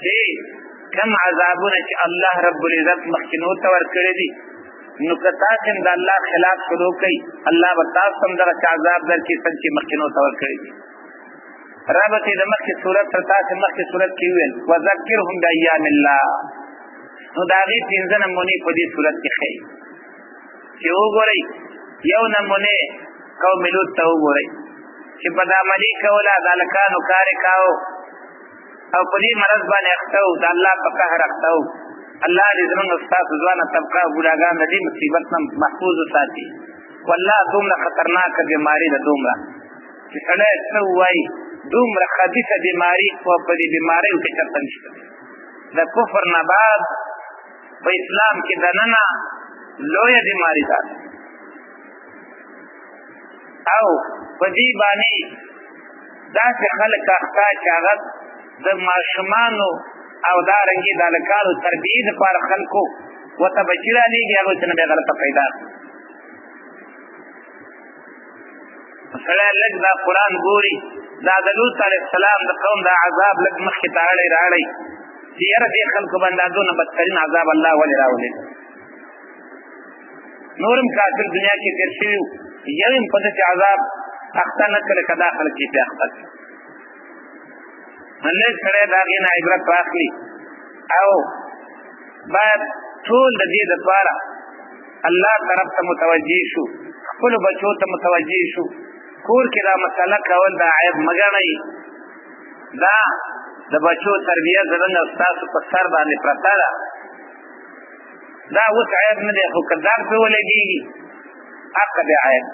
چې کم عذابونه چې الله رب العزت مخکینو ته ورکړي دي نو که تاسو د الله خلاف شروع کړئ الله به تاسو هم دغه عذاب درکړي څنګه چې مخکینو ته ورکړي دي. رابط د مخکې صورت تر تاسو مخکې صورت کې ویل وذکرهم بایام الله نو د هغې پنځه نمونې په دې صورت کې ښیي چې وګورئ یو نمونې قوم لوط ته وګورئ چې بدعملي کوله د هلکانو کار یې کاوه او په دې مرض باندې اخته و د الله په قهر اخته و. الله دې زموږ ستاسو ځوانه طبقه او بوډاګان د دې مصیبت نه محفوظ وساتي. والله دومره خطرناکه بیماري ده دومره چې سړی څه ووایي دومره خبیثه بیماري خو په دې بیماریو کې چېرته نشته. د کفر نه بعد په اسلام کې دننه لویه بیماري ده او په دې باندې داسې خلک اخته چې هغه د ماشومانو او دارنګې د هلکانو تربیې دپاره خلکو ورته بچي رالېږي هغوی ته نه بیا غلطه پیدا سړی لږ دا قرآن ګوري دا د لوط علیه السلام د قوم دا عذاب لږ مخکې ته اړی راړی چې یاره دې خلکو باندې دا دونه بدترین عذاب الله ولې راولېږي. نورم کافر دنیا کې تېر شوي یو هم په داسې عذاب اخته نه کړه که دا خلک یې پرې اخته کړي. لږ سړی د هغې نه عبرت واخلي او باید ټول د دې دپاره الله طرف ته متوجه شو خپلو بچو ته متوجه شو. کور کې دا مسله کول دا عیب مه ګڼئ. دا د بچو تربیه زموږ او ستاسو په سر باندې پرته ده. دا اوس عیب نه دی خو که دار پرې ولګېږي حقه دی عیب.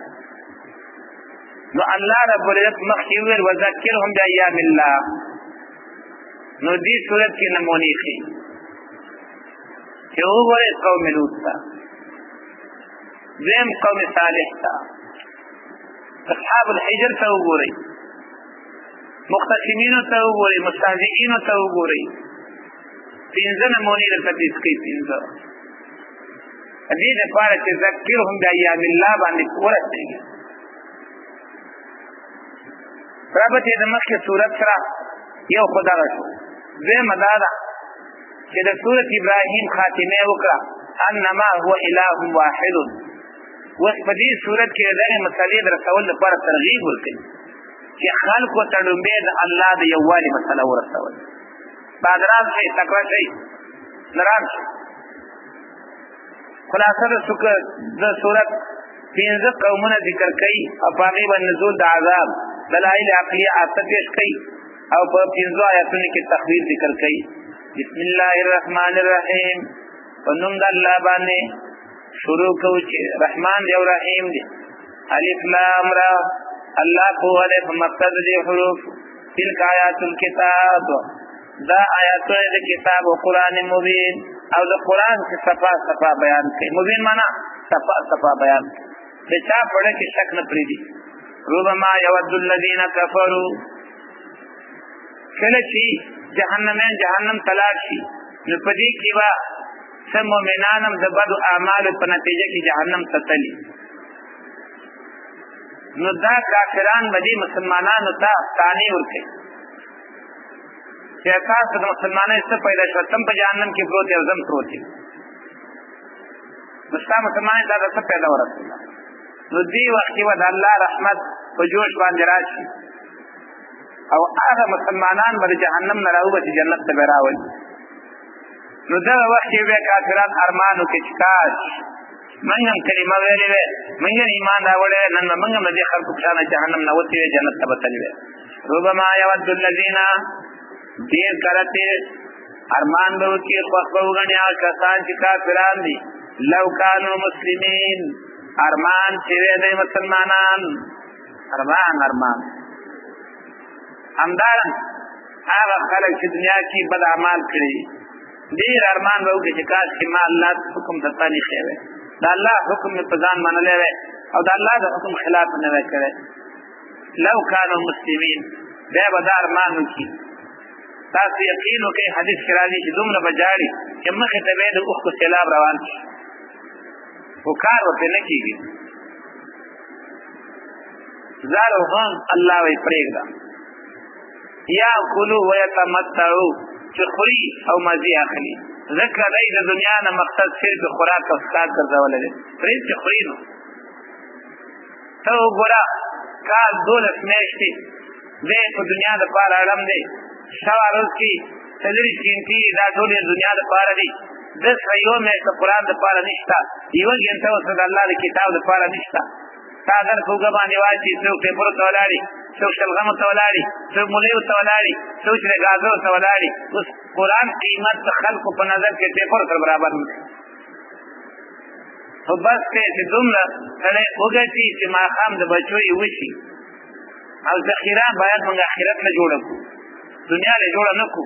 نو الله رب العزت مخکې وویل وذکرهم بایام الله نو دې صورت کې نمونې ښیي چې وګورئ قوم لوط ته دویم قوم صالح ته اصحاب الحجر ته وګورئ مختصمینو ته وګورئ مستهزئینو ته وګورئ پنځه نمونې درته پیش کوي پنځه دې دپاره چې ذکرهم بایام الله باندې ورسېږي. ربط یې د مخکې صورت سره یو خو دغه شو. دویمه دا ده چې د سورت ابراهیم خاتمه وکړه انما هو اله واحد. اوس په دې صورت کې د دغې مسلې د رسولو لپاره ترغیب ورکوي چې خلکو ته لومبې د الله د یووالي مسله ورسول. بعد رام شئ تکړه شئ نرام شئ. خلاصه د صورت پنځه قومونه ذکر کوي او په هغې باندې نزول د عذاب دلایل عقلیه اته پیش کوي او په پنځو آیاتونو کې تخویف ذکر کوي. بسم الله الرحمن الرحیم په نوم د الله باندې شروع کوو چې رحمان دی او رحیم دی. الف لام را الله پوهه دی په مقصد د دې حروف. تلک آیات الکتاب دا آیاتونه د کتاب او قرآن مبین او د قرآن کې صفا صفا بیان کوي. مبین معنا صفا صفا بیان کوي. د چا پړه کې شک نه پرېږدي. ربما یود الذین کفروا کله چې جهنمین جهنم تلاړ شي نو په دې کې به څه مؤمنان هم د بدو اعمالو په نتیجه کې جهنم ته تلي. نو دا کافران به دې مسلمانانو ته طعنې ورکوي چې تاسو د مسلمانۍ څه پیدا شوه تم په جهنم کې پروت یې او زم پروت یم نو ستا مسلمانۍ تا ته څه پیدا ورسېده. نو دې وخت کې به د الله رحمت په جوش باندې راشي او هغه مسلمانان به د جهنم نه راوباسي جنت ته به راولي. نو دغه وخت کې بیا کافران ارمان وکړي چې کاش موږ هم کلمه ویلې وې موږ هم ایمان راوړی وی نن به موږ هم د دې خلکو په شانه جهنم نه وتې وې جنت ته به تللي وې. ربما یود الذین ډېر کله چې ارمان به وکړي خوښ به وګڼي هغه کسان چې کافران دي لو کانو مسلمین ارمان چې وی دی مسلمانان ارمان همدارن هغه خلک چې دنیا کې بد اعمال کړي ډېر ارمان به وکړي چې کاش کې ما الله حکم درته نیښی وی د الله حکم مې په ځان منلی وی او د الله د حکم خلاف نه وی کړی. لو کانو مسلمین بیا به دا ارمان وکړي. تاسو یقین وکړئ حدیث کې راځي چې دومره به ژاړي چې مخې ته به یې د اوښکو سیلاب روان شي خو کار ورته نه کېږي. زارو هم الله وی پرېږده یا کلو ویتمتعو چې خوري او مزي اخلي. ځکه دی د دنیا نه مقصد صرف خوراک او څښاک ګرځولی دی، پرېږد چې خوري نو. ته وګوره کال 12 میاشتې دی په دنیا دپاره اړم دی، شوه روز کې څلېرویشت ګنټې دا ټول یې دنیا دپاره دي. دسره یوه میاشت د قرآن دپاره نشته، یوه ګنټه ورسره د الله د کتاب دپاره نشته. تا در په اوږه باندې واچي، څوک پیپرو ته ولاړي، څوک شلغمو ته ولاړي، څوک مولیو ته ولاړي، څوک چې د ګازرو ته ولاړي. اوس قرآن قیمت د خلکو په نظر کې پیپرو سره برابر نه دی. خو بس دی چې دومره سړی وګټي چې ماښام د بچو یې وشي. او ذخیره باید موږ آخرت نه جوړه کړو، دنیا له جوړه نه کړو.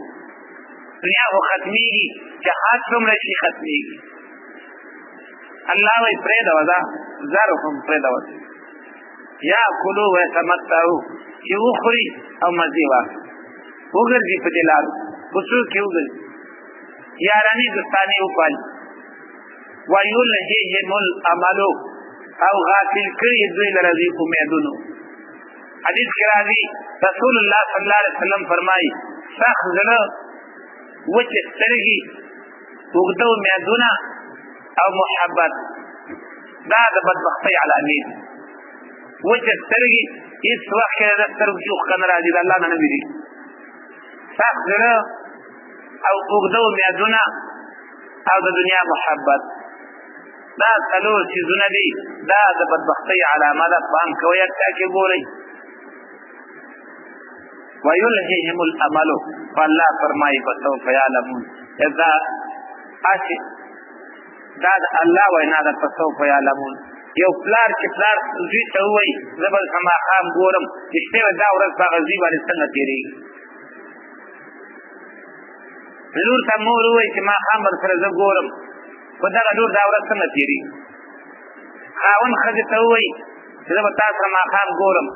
دنیا خو ختمېږي، جهاد څومره شي ختمېږي. الله وایي پرېږده دا زر هم پرېږده، یا کلو ویتمتعو چې وخوري او مزې واخلي، وګرځي په دې لارو کوڅو کې وګرځي، یارانې دوستانې وپالي. ویلههم الاملو او غافل کړي دوی لره دوی امیدونو. حدیث کې راځي رسول الله صلی الله علیه وسلم فرمایي سخت زړه، وچې سترګې، اوږده امیدونه او محبت دا د بدبختۍ علامې دي. وچې سترګې هېڅ وخت کې د سترګو چې اوښکه نه راځي، د الله نه نه وېرېږي. سخت زړه او اوږده امیدونه او د دنیا محبت، دا څلور څیزونه دي، دا د بدبختۍ علامه ده. پام کوئ یکتا کې ګورئ. ویلههم الاملو، فالله فرمایي فسوف یعلمون. دا اسې دا د الله وینا ده، فسوف یعلمون. یو پلار چې پلار زوی ته ووایي زه به ماښام ګورم، چې شپې به دا ورځ په هغه زوی باندې څنګه تېرېږي. لور ته مور ووایي چې ماښام به سره زه ګورم، خو دغه لور دا ورځ څنګه تېرېږي. خاوند ښځې ته ووایي چې زه به تا سره ماښام ګورم،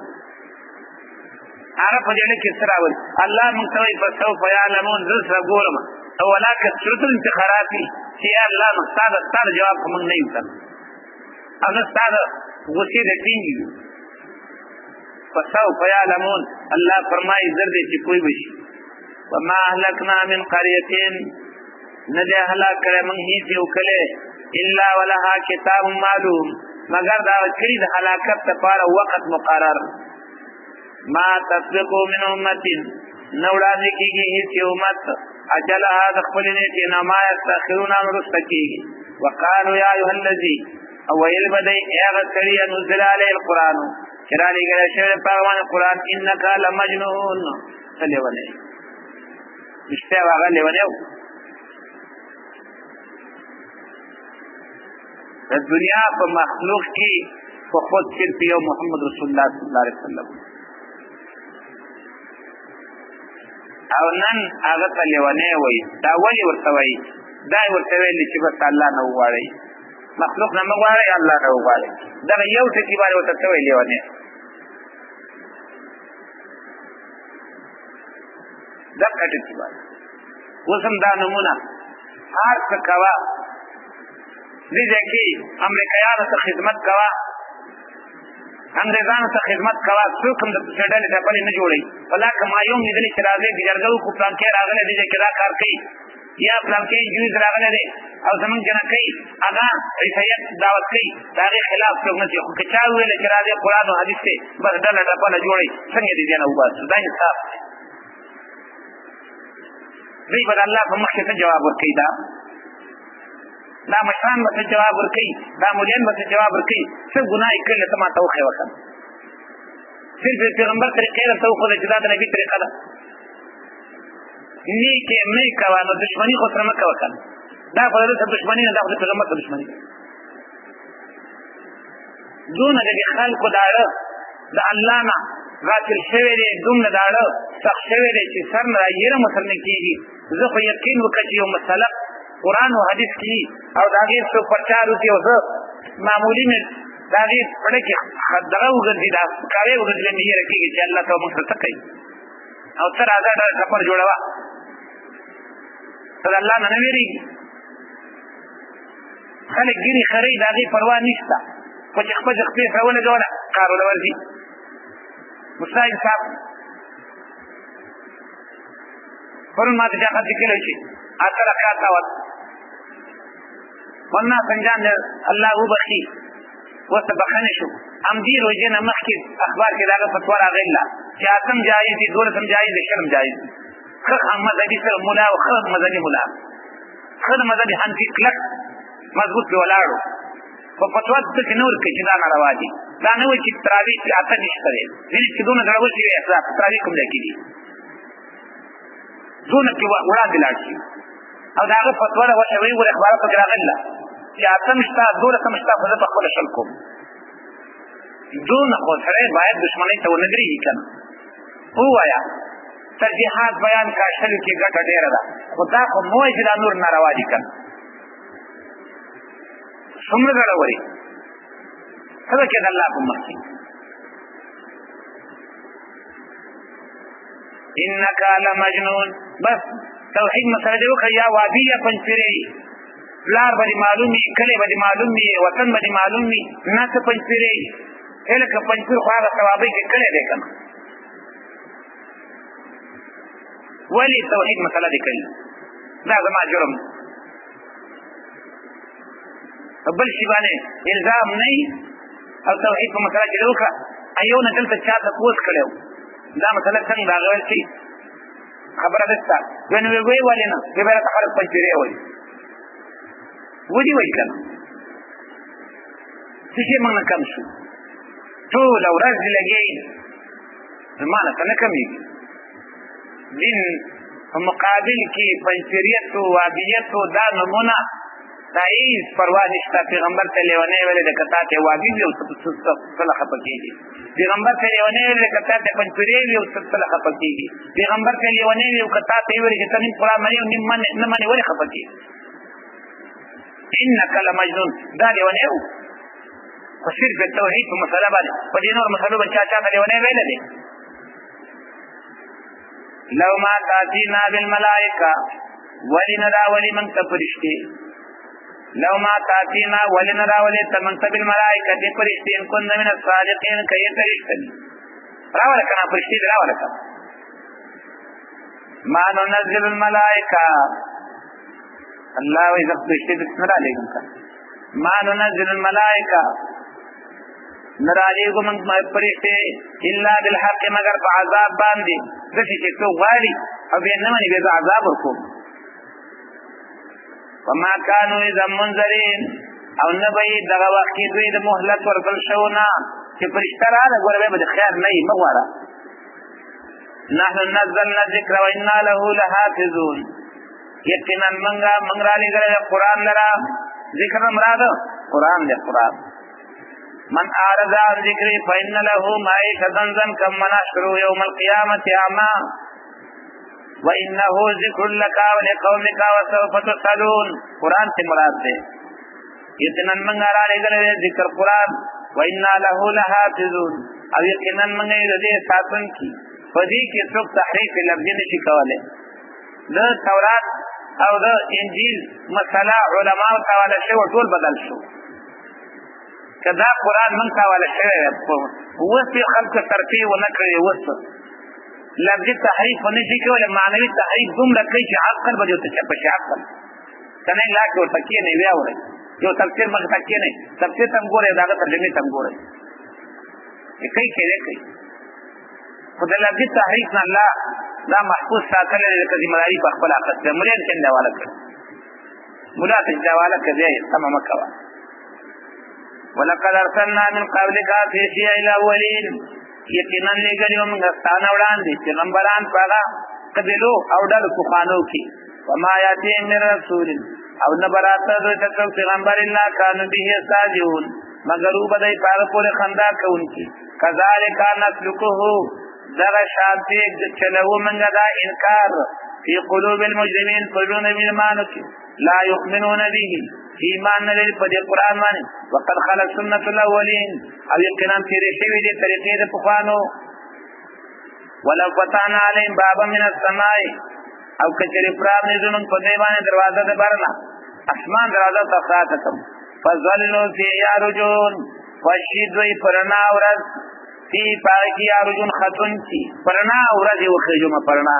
هغه په جنت کې څه راولي. الله موږ ته وایي فسوف یعلمون، زه سره ګورم. او ولا کثرة الانتخارات چې یا الله نو ستا د جواب خو موږ نه یو کنه، او نه ستا د غصې د ټینګ یو. فسوف یعلمون، الله فرمایي زر دی چې کوی بشي. وما اهلکنا من قرية، نه دی هلاک کړی موږ هېڅ یو کلی، الا ولها کتاب معلوم، مگر دا کړي د هلاکت دپاره وخت مقرر. ما تسبقو من امت، نه وړاندې کېږي هېڅ یو امت اجلها د خپلې نیټې نه، ما یستأخرون وروسته کېږي. وقالو یا ایها الذي، او ویل به دی ای هغه سړي نزل علیه القرآن چې رالېږلی شوی په هغه باندې قرآن، انک لمجنون، ته لیونی رښتیا و هغه لیونی و. د دنیا په مخلوق کې په خود صرف یو محمد رسول الله صلی الله علیه وسلم، او نن هغه ته لیونی وایي. دا ولې ورته وایي؟ دا یې ورته ویلي چې بس الله نه وغواړئ، مخلوق نه مه غواړئ، الله نه وغواړئ. دغه یو ټکي باندې ورته څه وایي لیونی. دغه ټکي باندې اوس هم دا نمونه هر څه کوه، دې ځای کې امریکایانو ته خدمت کوه، انګریزانو ته خدمت کوه، څوک هم د ډلې ډبلې نه جوړوي. ولا که ما یو لیدلي چې راځئ جرګه وکړو پلانکۍ راغلی دې ځای کې دا کار کوي، یا پلانکۍ انجویز راغلی دی او زمونږ جنکۍ هغه عیسیت دعوت کوي، د هغې خلاف څوک نه شي. خو که چا وویله چې راځئ قرآن او حدیث دی بس ډله ډبله جوړئ، څنګه دې ځای نه وباسو؟ دا انصاف دی. دوی به د الله په مخ کې څه جواب ورکوي؟ دا مشران به څه جواب ورکوي؟ دا ملیان به څه جواب ورکوي؟ څه ګناه یې کړې ته ما ته وښیه وکړه. صرف د پیغمبر طریقې درته وښوده چې دا د نبي طریقه ده. نیک یې نه کوه، نو دښمني خو سره مه کوه که نه. دا خو د ده سره دښمني نه، دا خو د پیغمبر سره دښمني ده. دونه د دې خلکو د اړه د الله نه غافل شوی دی، دومره د اړه سخت شوی دی چې سر نه رایېره مو سر نه کېږي. زه خو یقین وکړه چې یو مسله قرآن و حدیث کې او د هغې څوک پرچار وکړي او زه معمولي مې د هغې زړه کې دغه وګرځي، دا کارې وګرځي، مې هېره کېږي چې الله ته موږ سره څه کوي. او ته راځه ډله ټپر جوړوه، ته د الله نه نه وېرېږي. خلک ګیرې خرۍ د هغې پروا نشته، خو چې خپل خپې سره ولګوله کار وله ورځي. مستا انصاف پرون ما ته چا خط لیکلی چې اته رکعاته وه والله سنجان الله وبخي ورته بخښنې شو همدې روژې نه مخکې اخبار کې د هغه فتوا راغله چې اتم جایز دي 12 جایز دي شرم جایز دي ښه مذهبي سره ملا او ښه مذهبي ملا ښه د مذهبي حنفي کلک مضبوط پرې ولاړو په فتوا داسې نه ورکوي چې دا ناروا دي دا نه وایي چې تراویح اته نشته دی ځینې چې دونه ګډوډ شي تراویح کوم ځای کې دي دونه کې وړاندې لاړ شي او د هغه فتوا ده ورته وایي ور اخبارات پکې راغله چې اتم شته 12 شته خو زه په خپله شل کوم دونه خو سړی باید دشمنۍ ته ونه درېږي که نه ووایه ترجیحات بیان کا شلو کې ګټه ډېره ده خو دا خو مه وایي چې دا نور ناروا دي که نه څومره ګډوډي څه به کې د الله په مخ کې انک لمجنون بس توحید مسله دې وکړه یا وادي یا پنځپیرې پلار به دې معلوم وي کلی به دې معلوم وي وطن به دې معلوم وي نه څه پنځپیرې هلکه پنځپیر خو هغه ثوابۍ کې کلی دی که نه ولې توحید مسله دې کوي دا زما جرم بل شي باندې الزام نه او توحید په مسله کې وکړه ایو نه دلته چا تپوس کړی دا مسله څنګه راغله چې خبره ده ستا وینې وی ولې نه وی به راته خلک پنځپیرې وایي ودې وایي که نه څه شی موږ نه کم شو ټوله ورځ لګېږي زما نه څه نه کمېږي دین په مقابل کې پنځپیریت او وابیت دا نومونه دا هېڅ پروا نشته پیغمبر ته لیونی ویلې ده که تا ته وابي وي او څه خفه کېږي پیغمبر ته لیونی ویلې که تا ته پنځپیری وي او څه خفه کېږي پیغمبر ته لیونی وي او که تا ته یې ویلې چې ته نیم قرآن منې او نیم نه منې ولې خفه کېږي انک لمجنون دا لیونی و خو صرف د توحید په مسله باندې په دې نور مسلو باندې چا ته لیونی ویلی دی لو ما تاتینا بالملائکه ولې نه راولي موږ ته فرشتې لو ما تاتینا ولې نه راولي ته موږ ته بالملائکه دې فرشتې ان كنا من الصادقین که یې ته رښتیني راوله که نه فرشتې دې راوله که ما ننزل الملائکه الله وایي زه فرشتې دې نه رالېږم که ما ننزل الملائکه نه رالېږو موږ فرشتې الا بالحق مگر په عذاب باندې داسې چې څوک غواړي او بیا نه مني بیا زه عذاب ورکوم وما كانوا اذا منذرین او نه به یې دغه وخت کې دوی د مهلت ورکړل شوو نه چې فرشته راغله ګوره بیا به د خیر نه یي مه غواړه نحن نزلنا الذکر وانا له لحافظون یقینا موږ رالېږلی قرآن لره ذکر مراد قرآن دی قرآن من اعرض عن ذکری فإن له معیشة ضنکا ونحشره یوم القیامة اعما وإنه ذکر لك ولقومك وسوف تسألون قرآن سے مراد دے یقینا موږ رالېږلی ذکر قرآن وإنا له لحافظون او یقینا موږ یې د دې ساتونکي په دې کې څوک تحریف لفظي نشي کولی د تورات او د انجیل مسله علماو ته حواله شوې ټول بدل شو که دا قرآن موږ ته حواله شوی اوس یې خلکو ترتیب ونه کړی اوس لفظي تحریف ونه شي کولی معنوي تحریف دومره کوي چې عقل به دې ورته چپه شي عقل که نه لا کې ورته کښېنئ بیا وړئ یو تفسیر مخې ته کښېنئ تفسیر ته هم ګورئ د هغه ترجمې ته هم ګورئ چې کوي کېدی کوي خو د لفظي تحریف نه الله دا محفوظ ساتلی دی لکه ذمهداري په خپله اخیستې ملا ته چې حواله کړي ملا ته چې حواله کړي بیا یې سمه مه کوه ولقد ارسلنا من قبلك في شيع الاولين یقینا لېږلي وو موږ ستا نه وړاندې پیغمبران په هغه قبیلو او ډلو پخوانو کې وما یاتیهم من رسول او نه به راته دوی ته څوک پیغمبر الا کانوا به یستهزئون مګر وو به دوی په هغه پورې خندا کوونکي کذلک نسلکه دغه شانتې چلوو موږ دا انکار فی قلوب المجرمین په زړونو مجرمانو کې لا یؤمنون به ایمان نه لري په دې قرآن باندې وقد خلت سنت الاولین او یقینا تېرې شوي دي طریقې د پخوانو ولو فتحنا علیهم بابا من السماء او که چېرې پرانیزو موږ په دوی باندې دروازه د بر نه اسمان دروازه ته خلاصه کړو فظلوا فی یعرجون خوشي دوی په رڼا ورځ فی په هغې کې یعرجون ختون کي په رڼا ورځ یې وخېږو په رڼا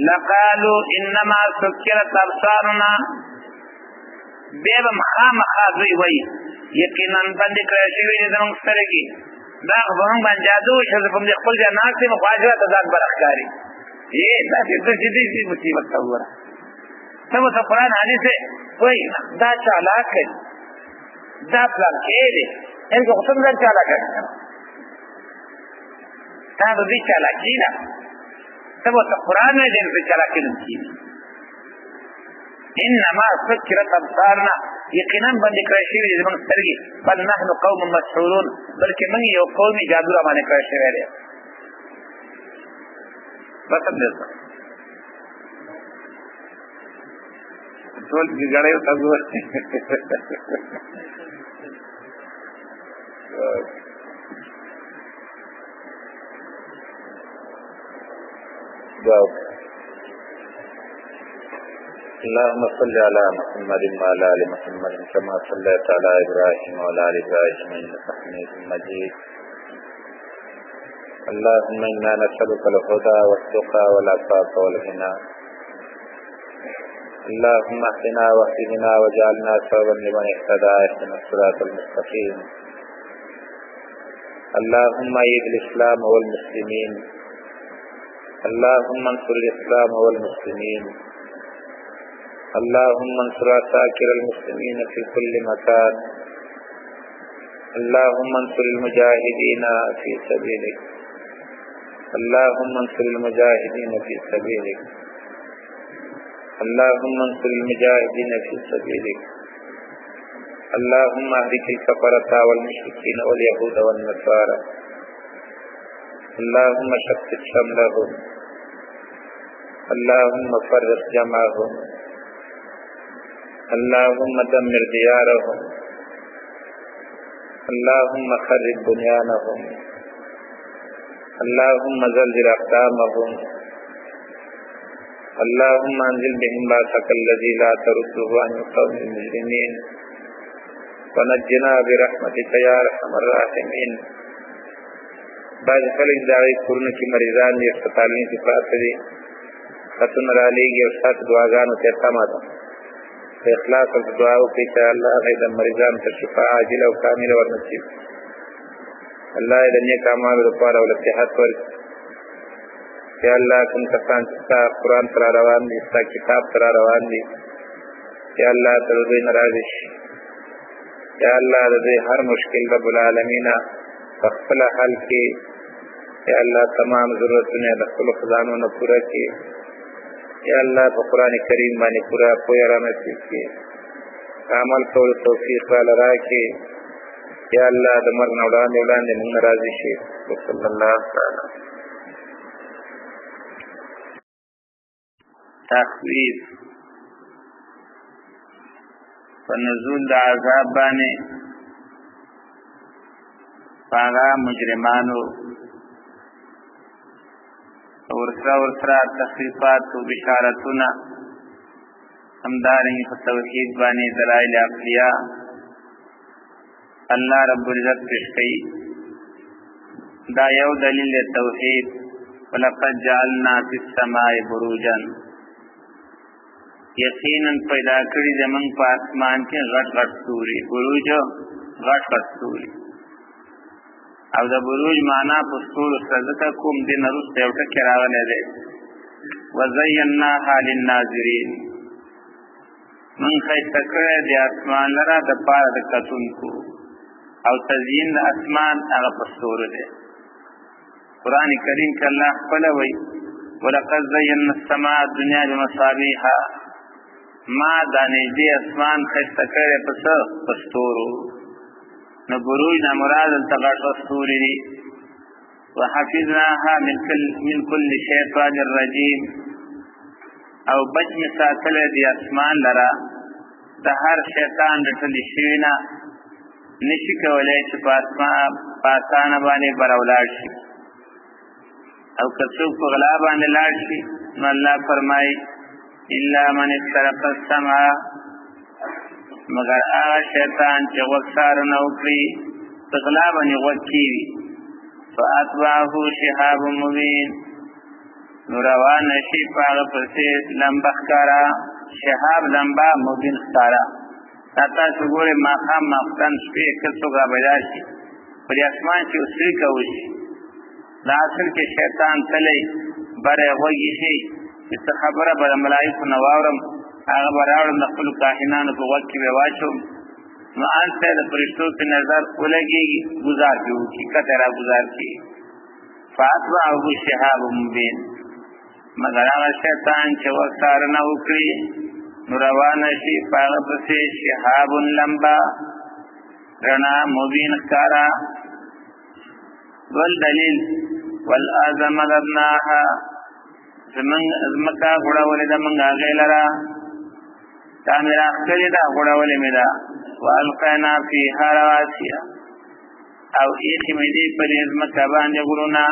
لقالوا انما سكرت ابصارنا بیبم خامخا دوی وی یقینا بندې کړی شوي دي زموږ سترګې دا خو به موږ باندې جادو وشي زه په همدې خپل ځای ناست یم خو حاجره ته ځان بر ښکاري داسې دې مصیبت ته وګوره ته ورته قرآن حدیث وایي دا چالاک کوي دا پلانکی دی انکه خو ته ځان چالاکه دا د دې چالاکي ده ته ورته قرآن وایي دی نو د چالاکي نوم کېږي انما سکرت ابصارنا یقینا باندې کړی شوي دي زموږ سترګې بل نحن قوم مسحورون بلکې موږ یو قومي جادو را باندې کړی شوی دی بس همدلته ټول ګړیو ته ګورئ اللهم صل على محمد وعلى ال محمد كما صليت على ابراهيم وعلى ال ابراهيم انك حميد مجيد اللهم انا نسالك الهدى والتقى والعفاف والغنى اللهم اهدنا واهدنا واجعلنا سببا لمن اهتدى اهدنا الصراط المستقيم اللهم ايد الاسلام والمسلمين اللهم انصر الاسلام والمسلمين اللهم انصر عساكر المسلمين في كل مكان اللهم انصر المجاهدين في سبيلك اللهم انصر المجاهدين في سبيلك اللهم انصر المجاهدين في سبيلك اللهم اهلك الكفرة والمشركين واليهود والنصارى اللهم شتت شملهم اللهم فرق جمعهم اللهم دمر ديارهم اللهم خرب بنيانهم اللهم زلزل أقدامهم اللهم انزل بهم باسك الذي لا ترده عن القوم المجرمين ونجنا برحمتك يا ارحم الراحمين بعض خلک داغی کورونو کې مریضان دي اسپتالونو کې پراته دي خطونه رالیږي او ستاسو دعاګانو ته تمه ده په اخلاص او دعا وکړئ چې الله هغوی د مریضانو ته شفا عاجله او کامله ورنصیب الله یې د نیک اعمالو لپاره ول صحت ورکړي یا الله کوم کسان چې ستا قرآن ته را روان دي ستا کتاب ته را روان دي یا الله ته د دوی نه راضي شي یا الله د دوی هر مشکل رب العالمین په خپله حل کې یا الله تمام ضرورتونه د خپلو خزانو نه پوره کړي یا الله په قرآن کریم باندې پوره پوهه را نصیب کړي عمل کولو توفیق راله راکړي یا الله د مرګ نه وړاندې موږ نه راضي شي وصلی الله تعالی تخویف په نزول د عذاب باندې هغه مجرمانو ورسره تخفیفات او بشارتونه همدارنګه په توحید باندې دلایل عقلیه الله رب العزت پیش کړي دا یو دلیل توحید ولقد جعلنا فی السماء بروجا یقینا پیدا کړی زمون په اسمان کې غټ غټ ستوري بروج غټ غټ ستوري او دا بروج معنا په ستورو سره کوم دین وروسته یو ټکی راغلی دی وزیناها للناظرین من ښایسته کړی دی اسمان لره د پاره د کتونکو او تزیین د اسمان هغه په ستورو دی قرآن کریم کې الله خپله وایي ولقد زینا السماء الدنیا بمصابیح ما دا نږدې اسمان ښایسته کړی په څه په ستورو نو بروج نه مراد دلته غټ ستوري دي وحفظناها من كل شیطان الرجیم او بچ مې ساتلی دی اسمان لره د هر شیطان رټلی شوي نه نشي کولی چې په اسانه باندې بره ولاړ شي او که څوک په غلا باندې لاړ شي نو الله فرمایي الا من استرق السمع مگر هغه شیطان چې غوږ وکړي په غلا باندې غوږ کېوي فاتبعه شهاب مبین نو روان شي پاغه پسې لمبه ښکارا شهاب لمبا مبین ښکارا تاسو ګورئ ماښام ماختن شپې کڅوګه پیدا شي په اسمان کې اوسري کوي دا اصل کې شیطان تللی بره وږي شي چې خبره به ملائکه نو واورم هغه براوړم د خپل کاهنانو په وخت کې واچوم نو انته د فرشتو په نظر ولګي گزار کیو کی کتره گزار کی فاتبعه شهاب مبین مگر هغه شیطان چې وکړ نه وکړي نو روان شي پاغه پسې شهاب لمبا رنا مبین کارا ول دلیل والازم لبناها زمن ازمکا غړولې د منګه غیلرا تعمیر اخلي دا غړولې مې دا والقنا فيها رواسي او ایخی مې دې په ازمکا باندې غړونا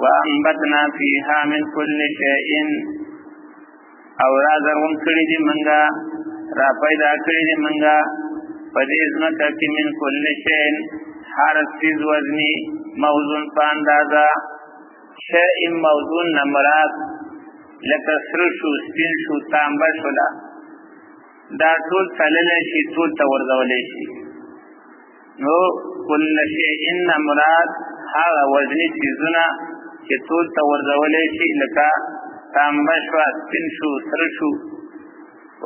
وانبتنا فيها من كل شيء او را زرون کړي دي منګه را پیدا کړي دي منګه په دې ازمکا کې من كل شيء هر چیز وزنی موزون پاندازا شیء موزون نمرات لکه سر شو سپین شو تانبه شولا دا ټول تللی شي ټول ته ورغولی شي نو کل شیء نمرات هغه وزنی چیزونه چې ټول ته ورغولی شي لکه تانبه شو سپین شو سر شو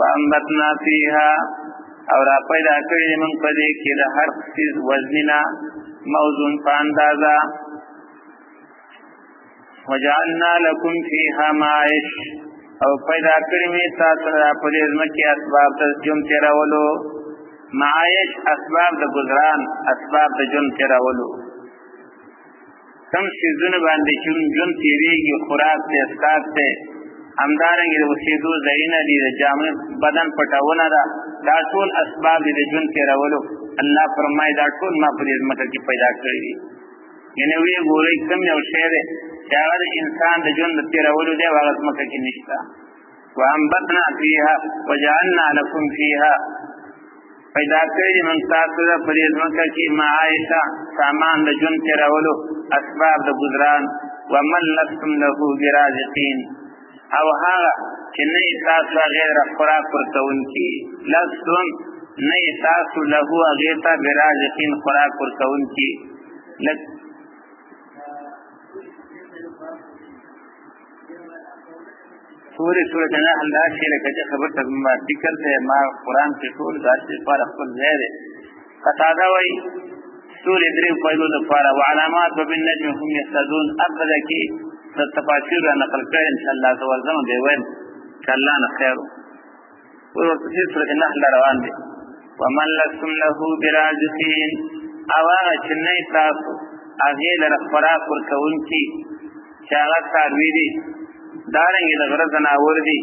وانبتنا فیها او را پیدا کړی موږ په دې کې د هر چیز وزنینا موزون په اندازا وجعلنا لكم فيها معايش او پیدا کړی می تاسو را په دې ځمکه اسباب د ژوند تیرولو معايش اسباب د گزاران اسباب د ژوند تیرولو کوم شیزونه باندې چې ژوند تیریږي خوراک ته اسکات ته همدارنګه د وسیدو ځایونه دي د جامع بدن پټاونه دا ټول اسباب دي د ژوند تیرولو الله فرمایي دا ټول ما په دې ځمکه کې پیدا کړی دي یعنی وی ګورې کوم یو شی دی چې هغه د انسان د ژوند تیرولو دی هغه ځمکه کې نشته وانبتنا فيها وجعلنا لكم فيها پیدا کړی موږ تاسو ته په دې ځمکه کې معايشه سامان د ژوند تیرولو اسباب د گزاران ومن لستم له برازقین او هغه چې نه تاسو غیر خوراک ورکوونکي لستم نه تاسو له غیر ته برازقین خوراک ورکوونکي سورة نحل دا شی لکه چې خبر ته ما ذکر دی ما قرآن کې ټول دا چې پر خپل ځای دی قطاده وایي سورې درې فایدو لپاره وعلامات وبالنجم هم یهتدون ابدا کې د تفاسیر را نقل کړي ان شاء الله زم دی وین چې الله نه خیر ورته سورة نحل روان دي ومن لستم له برازقین او هغه چې نه تاسو هغې لره خوراک ورکوونکي چې هغه څاروي دي دارنګه د غره زناور دي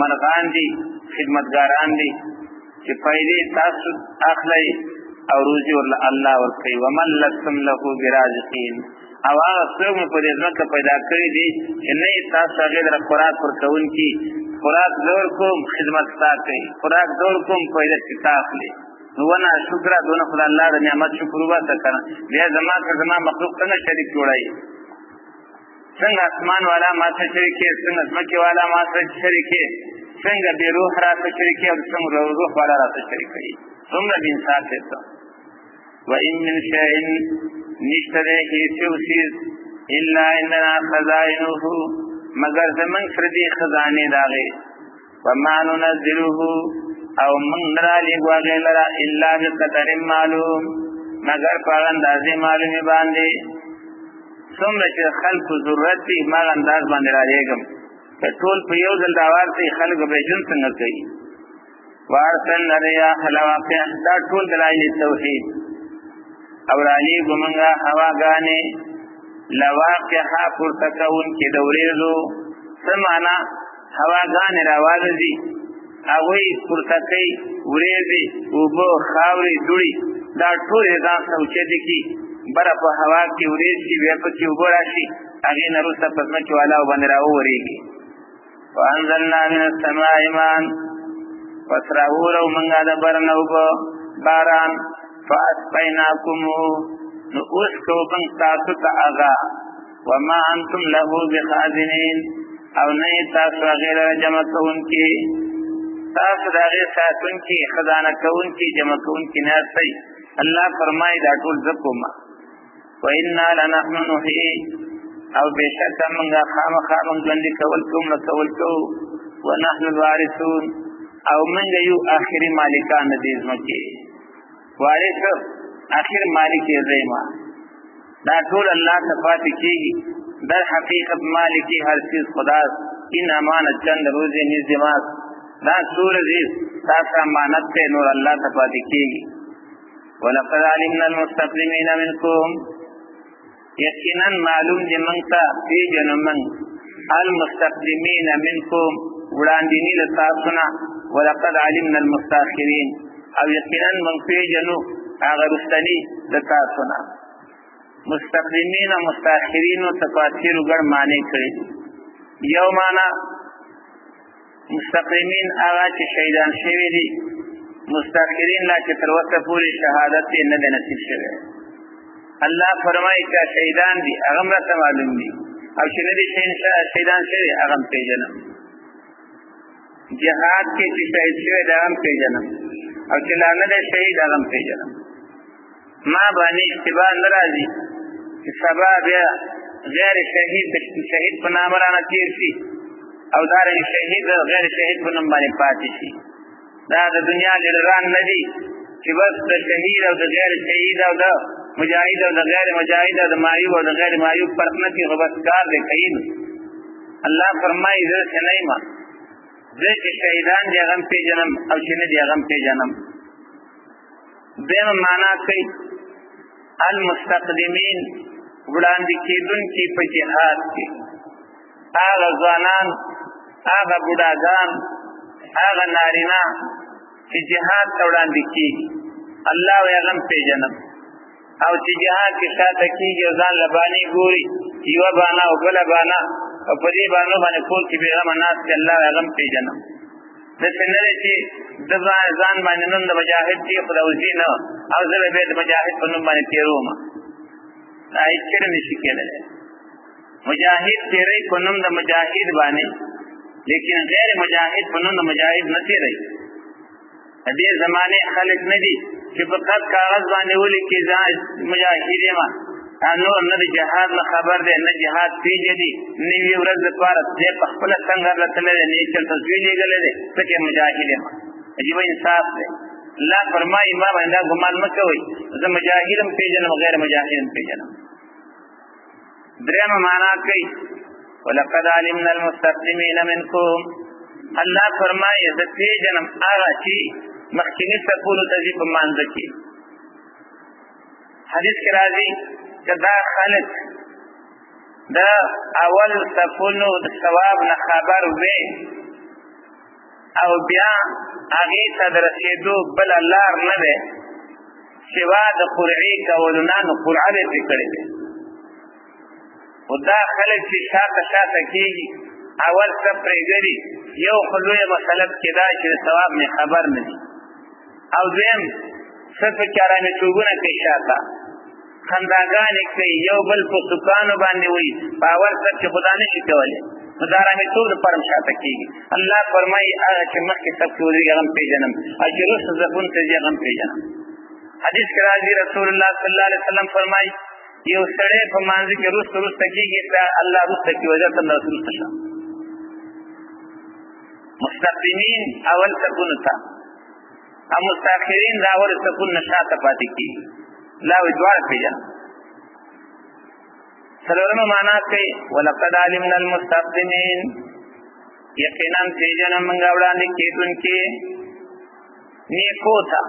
مرغان دي خدمتګاران دي چې پیدا تاسو اخلي او روزي ول الله ورکوي ومن لستم له برازقین او هغه څوک په دې ځکه پیدا کړی دي چې نه تاسو هغه د خوراک ورکوونکي خوراک زور کوم خدمت کوي خوراک زور کوم پیدا اخلي نو ونه شکر دونه خدای الله د نعمت شکر وکړه بیا زما مخلوق څنګه شریک جوړای څنګه اسمان والا ما سره شریکي څنګه ځمکه والا ما سره شریکي څنګه به روح را سره شریکي او څنګه روح والا را سره شریکي څنګه د انسان ته و ان من شيء نشتره هیڅ الا اننا خزائنه مگر زمن فردي خزانه داغه وما ننزله او من را لګواغه لرا الا بقدر معلوم مگر په اندازې معلومه باندې څومره چې خلق ضرورت دي ما انداز باندې را لېږم که ټول په یو ځل داوار ته خلق به جن څنګه کوي وارسل الرياح لواقع دا ټول دلایل توحید او را لېږمږه هواګانې لواقع پورتکون کې د ورېځو څه معنا هواګانې راوالځي هغوی پورتکۍ ورېځې اوبه خاورې دوړي دا ټول ځان سوچېدي کې بره په هوا کې ورېځي بیا پکې اوبه راشي هغې نه وروسته په ځمکې والاو باندې راوورېږي وانزلنا من السماء ماء پس راوورو موږ د بر نه اوبه باران فاسقیناکموه نو اوس کوم تاسو ته هغه وما انتم له بخازنین او نه تاسو غیر جمع کوونکی تاسو دا غیر ساتونکی خزانه کوونکی جمع کوونکی نه سي الله فرمای دا ټول زکوما وإنا لنحن نحيي او بشک منغا خامخا من ژوندي کول کوم نو کول کو ونحن الوارثون او منغا یو آخري مالکان دې ځمکې وارث آخر مالک یې زېما دا ټول الله صفات کیږي در حقیقت مالکی هر چیز خدا ان امانت چند روزه نظامات دا سور عزیز تاسو امانت ته نور الله صفات کیږي ولقد علمنا المستقدمين منكم یقینا معلوم دي منتا فی جنمن المستقدمین منکم وړاندینی له تاسو نه ولقد علمنا المستاخرین او یقینا من فی جنو هغه رستنی د تاسو نه مستقدمین او مستاخرین او تفاسیر ګڼ معنی کړي یو معنا مستقدمین هغه چې شهیدان شوی دي مستاخرین لا چې تر وخته پورې شهادت نه ده نصیب شوی الله فرمایي چې شهیدان دي هغه راته معلوم دي او چې نه دي شهیدان شوی هغه پیژنم جهاد کې چې شهید شوی دا هم پیژنم او چې لا نه ده شهید هغه پیژنم ما باندې اتباع ناراضي چې سبا بیا غیر شهید په نام رانه تیر شي او دا شهید غیر شهید په نوم باندې پاتې شي دا د دنیا لران نه دي چې بس د شهید او د غیر شهید او د مجاهد او د غیر مجاهد او د معیوب او د غیر معیوب فرق نه کوي بس کار دی کوي الله فرمایي زه سنایما زه چې شهیدان دي هغه پیژنم او چې نه دي هغه پیژنم دغه معنا کوي المستقدمین وړاندې کېدونکي په جهاد کې هغه ځوانان هغه بوډاګان هغه نارینه چې جهاد ته وړاندې کېږي الله یې هغه پیژنم او چې جهاد کې شاته کېږي ځان لباني ګوري یو بانا او بل بانا او په دې باندې کول چې پیغام ناس ته الله هغه پیژنم د څنګه چې د ځان باندې نن د مجاهد دی خدای نه او زه به د مجاهد په نوم باندې تیروم دا هیڅ نشي کېدل مجاهد تیرې په نوم د مجاهد باندې لیکن غیر مجاهد په نوم د مجاهد نه تیرې دې زمانه خلک نه دي چې فقط کاغذ باندې ولیکي ځان مجاهد ما انو نه د جهاد نه خبر ده نه جهاد پیژدي نه وی ورځ لپاره دې په خپل څنګه راتللې نه چې تصویر لګلې ده چې مجاهد ما عجیب انصاف ده الله فرمایي ما باندې ګمان مکوئ زه مجاهدم پیژنم غیر مجاهدم پیژنم درېم معنا کوي ولقد علمنا المستقدمين منكم الله فرمایي زه پیژنم هغه چې مخکینی سپولو تجی په مانځ کې حدیث کې راځي چې دا خلک دا اول سپولو د ثواب نه خبر وي او بیا هغه ته درسېدو بل لار نه ده سوا د قرعی کولونه نو قرعه دې کړې ده او دا خلک چې شاته کېږي اول څه پرېږدي یو خلوی مسلب کې دا چې ثواب نه خبر نه دي او زم صرف چارانه چوبونه کې شاته خنداګانې کوي یو بل په سکانو باندې وي باور څه چې خدا نشي کولای مدارانه ټول پرم شاته کیږي الله فرمایي هغه چې مخکې تفسیر غم پیژنم اجر زفون ته غم پیژنم حدیث کې راځي رسول الله صلی الله علیه وسلم فرمایي یو سړی په مانځ کې روست کیږي دا الله روست کی وجه ته رسول ته مستقیمین اول سکون تا او مستاخرین دا اول سکون نشاته پاتې کیږي لا وجوار پیژنم سلورم معنا کوي ولقد علمنا المستقدمين یقینا پیژنم موږ وړاندې کېدونکي نیکو تا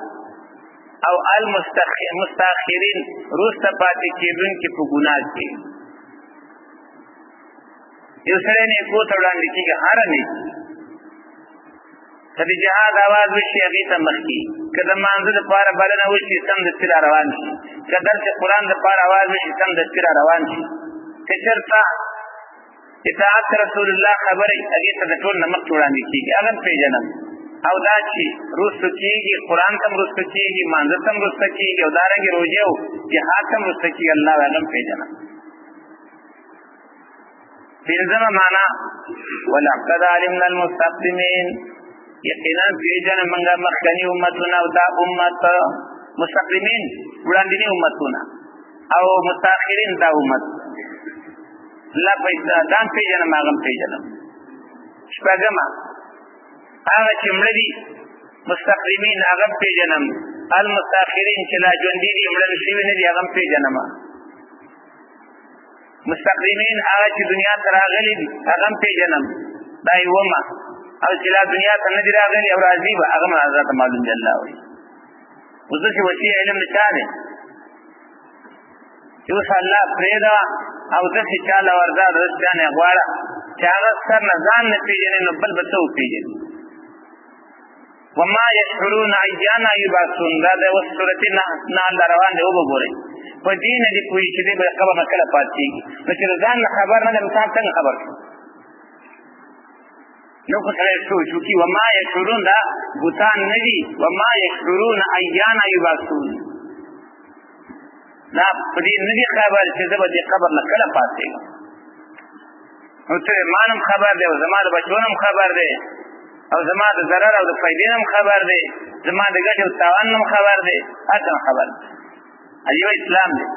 او المستاخرین روسته پاتې کېدونکي په ګناه کې یو سره نیکو ته وړاندې کېږي هر نه کله جهاد आवाज وشي هغه ته مخکي کله مانزه د پاره بلنه وشي سم د سره روان شي کله چې قران د پاره आवाज وشي سم د سره روان شي کچرتا اطاعت رسول الله خبري هغه ته ټول نمک وړاندې کیږي هغه پیژنم او دا چې روسو کیږي قران تم روسو کیږي مانزه تم روسو کیږي او دارنګ روزه او جهاد تم روسو کیږي الله هغه پیژنم پنځمه معنا ولقد علمنا المستقدمين یقینا پیژن منګه مخکنی امتونه او دا امت مستقدمین وړاندینی امتونه او متأخرین دا امت لا پیدا دان پیژن ماغم پیژنم شپږمه هغه چې مړه دي مستقدمین هغه پیژنم المتأخرین چې لا ژوند دي مړه شوی نه دي هغه پیژنم مستقدمین هغه چې دنیا ته راغلي دي هغه پیژنم دا یومه او چې لا دنیا ته نه دي راغلي او راځي به هغه حضرت معلوم دی الله وي اوس چې وسی علم نشاره چې اوس الله پرېدا او د څه چاله وردا رښتانه غواړه چې هغه سر نه ځان نه پیژني نو بل به څه وپیژني وما يشعرون ايانا يبعثون دا د سورته نه روان دی وګورئ په دین دې کوی چې دې به خبر نه کله پاتېږي نو چې ځان خبر نه انسان څنګه خبر نو کو سره شو کی وما يشعرون دا بوتان ندي وما يشعرون ايانا يبعثون دا په دې ندي خبر چې دې به خبر نه کله پاتېږي نو ته مانم خبر دی او زما د بچونم خبر دی او زما د ضرر او د فائدې هم خبر دی زما د ګټې او تاوان هم خبر دی اته خبر ایو اسلام دی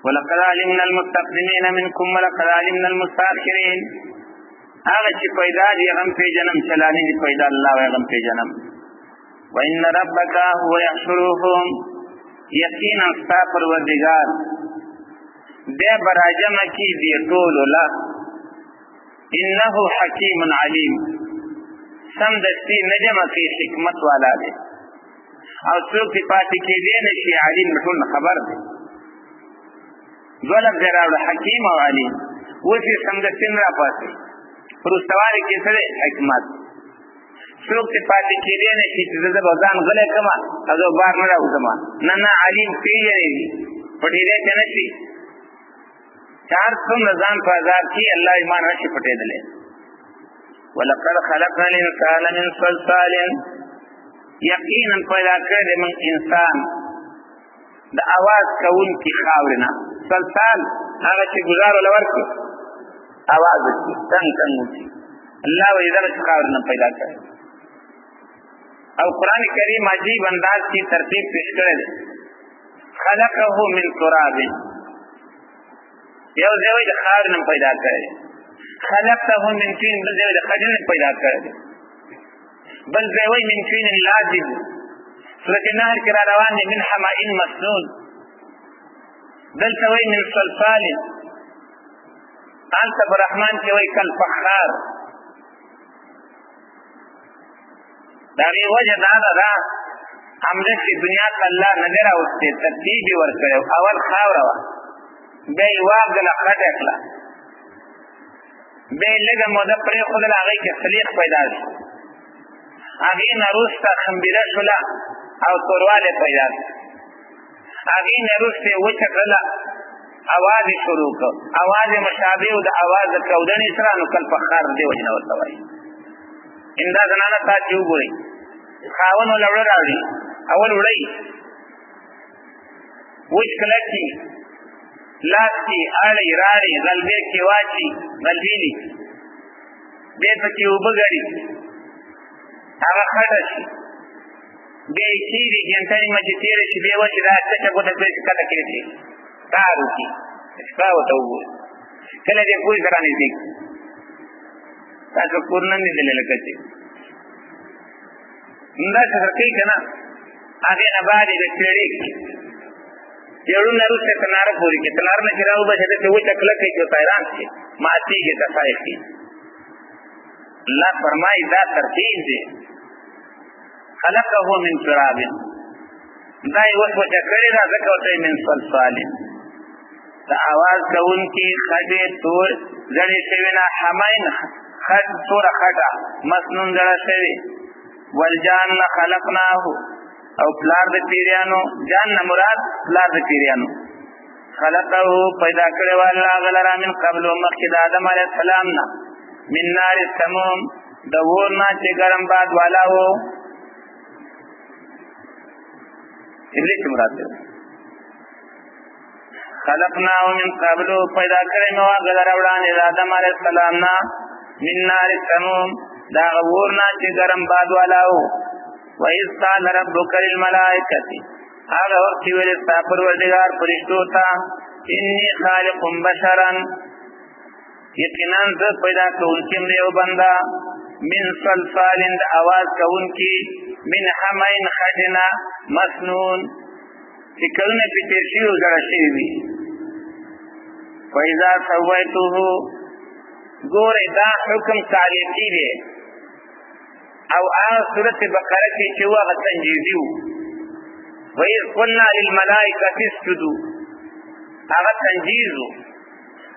ولقد علمنا المستقدمين منكم ولقد علمنا المستأخرين هغه چې پیدا دي هغه پیژنم چلانی دي پیدا الله هغه پیژنم وان ربک هو يحشرهم یقینا ستا پروردگار دې براجم کی دی ټول لا انه حکیم علیم سم دستی نجم کی حکمت والا دی او څوک پاتې کې دی نشي علیم ټول خبر دی دولب دراوړ حکیم او علیم وسی سم دستی را پاتې پر سوال کې سره حکمت څوک پاتې کې دی نشي چې د بازان غلې کما هغه بار نه راوځم نه علیم پیژنې پټې دې نشي چار څوم نظام په آزاد کی الله ایمان راشي پټې دلې ولقد خلقنا الانسان من صلصال یقینا پیدا کړې من انسان د आवाज کون کی خاورنا صلصال هغه چې گزار ولور کو आवाज کی څنګه الله وې دغه خاورنا پیدا کړې او قران کریم عجیب انداز کی ترتیب پیش کړل خلقه من تراب یو ځای د خاور نه پیدا کړی خلقته من طين بل ځای د خجل نه پیدا کړی بل ځای من طين لازم سورۃ النحل کې را روان دي من حماء مسنون دلته وای من صلصال انت برحمن کې وای کل فخار دا وی وجه دا همدې چې دنیا ته الله نظر اوسته ترتیب ورکړو اول خاور وا به واغل خټه کړه به لګه موده پرې خدای هغه کې خلیق پیدا شي هغه نروسته خمبيله شولا او تورواله پیدا شي هغه نروسته وچکړه आवाज شروع کړ आवाज مشابه او د आवाज کودنی سره نو کل فخار دی وجنه ورته وای انده زنانه تا چې وګوري خاونو لوړ راوړي اول وړي وچ کله کی لاس کی اړي راړي غلبې کی واچي غلبېلي دې پکې وبګړي هغه خټه شي دې چیرې ګنټای مې تیرې شي به وځي دا څه کوته په کته کې دي کارو کی ښاو ته وګورئ کله دې کوی ځرانې دي تاسو پورن نه دي لکه چې نن څه کوي کنه هغه نه باندې د چېړې یړو نرو څه تنار پوری کې تنار نه چراو به ته و چکل کې جو پیران شي ماتي کې تفایق کی الله فرمایي دا ترتیب دی خلقه من تراب دا یو څه چکرې را ځکه من صلصال دا आवाज کون کی خدای تور ځړې شوینا حماین خد تور خټه مسنون ځړې شوی والجان خلقناه او پلار د پیریانو جان نه مراد پلار د پیریانو خلقه پیدا کړو الله غلرا من قبل مخکې آدم علیه السلام نه من نار السموم د ورنا چې ګرم باد والا وو ابلیس مراد دی. خلقناه من قبل پیدا کړی نو هغه دروړان آدم علیه السلام نا من نار سموم دا غورنا چې ګرم باد والاو. و اذ قال ربک للملائکه هغه وخت ویل ستا پروردگار فرشتو ته انی خالق بشرا یقینا زه پیدا کوونکی یو بنده من صلصال د اواز کوونکی من حمین خجنا مسنون چې کلونه په تیر شي او زړه شي وي. فإذا سويته ګوره دا حکم تعلیقی دی او سورۃ بقره کې چې هغه تنجیزي وو. وَإِذْ قُلْنَا لِلْمَلَائِكَةِ اسْجُدُوا هغه تنجیز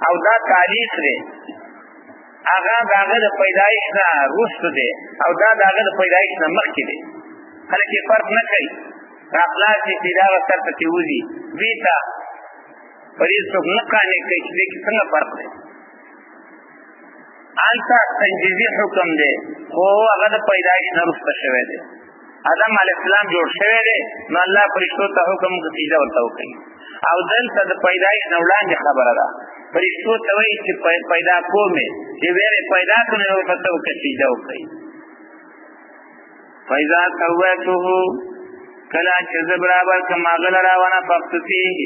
او دا تعلیق دی. هغه داغه د پیدایش نه وروسته دی او دا داغه د پیدایش نه مخکې دی. خلک یې فرق نه کوي. اخلاص چې دا سر ته وځي ویتا پرې څوک نه قانع کوي چې دې څنګه فرق دی. انتا تنجیزي حکم دی خو هغه د پیدایش نه وروسته شوی دی. آدم علیه السلام جوړ شوی دی نو الله فرشتو ته حکم سجده ورته وکړي او دلته د پیدایش نه وړاندې خبره ده. فرشتو ته وایي چې پیدا کومې چې ویلې پیدا کړو نو ورته وکړي سجده وکړي. فإذا سويته کله چې زه برابر کړم هغه لره ونفخت فیه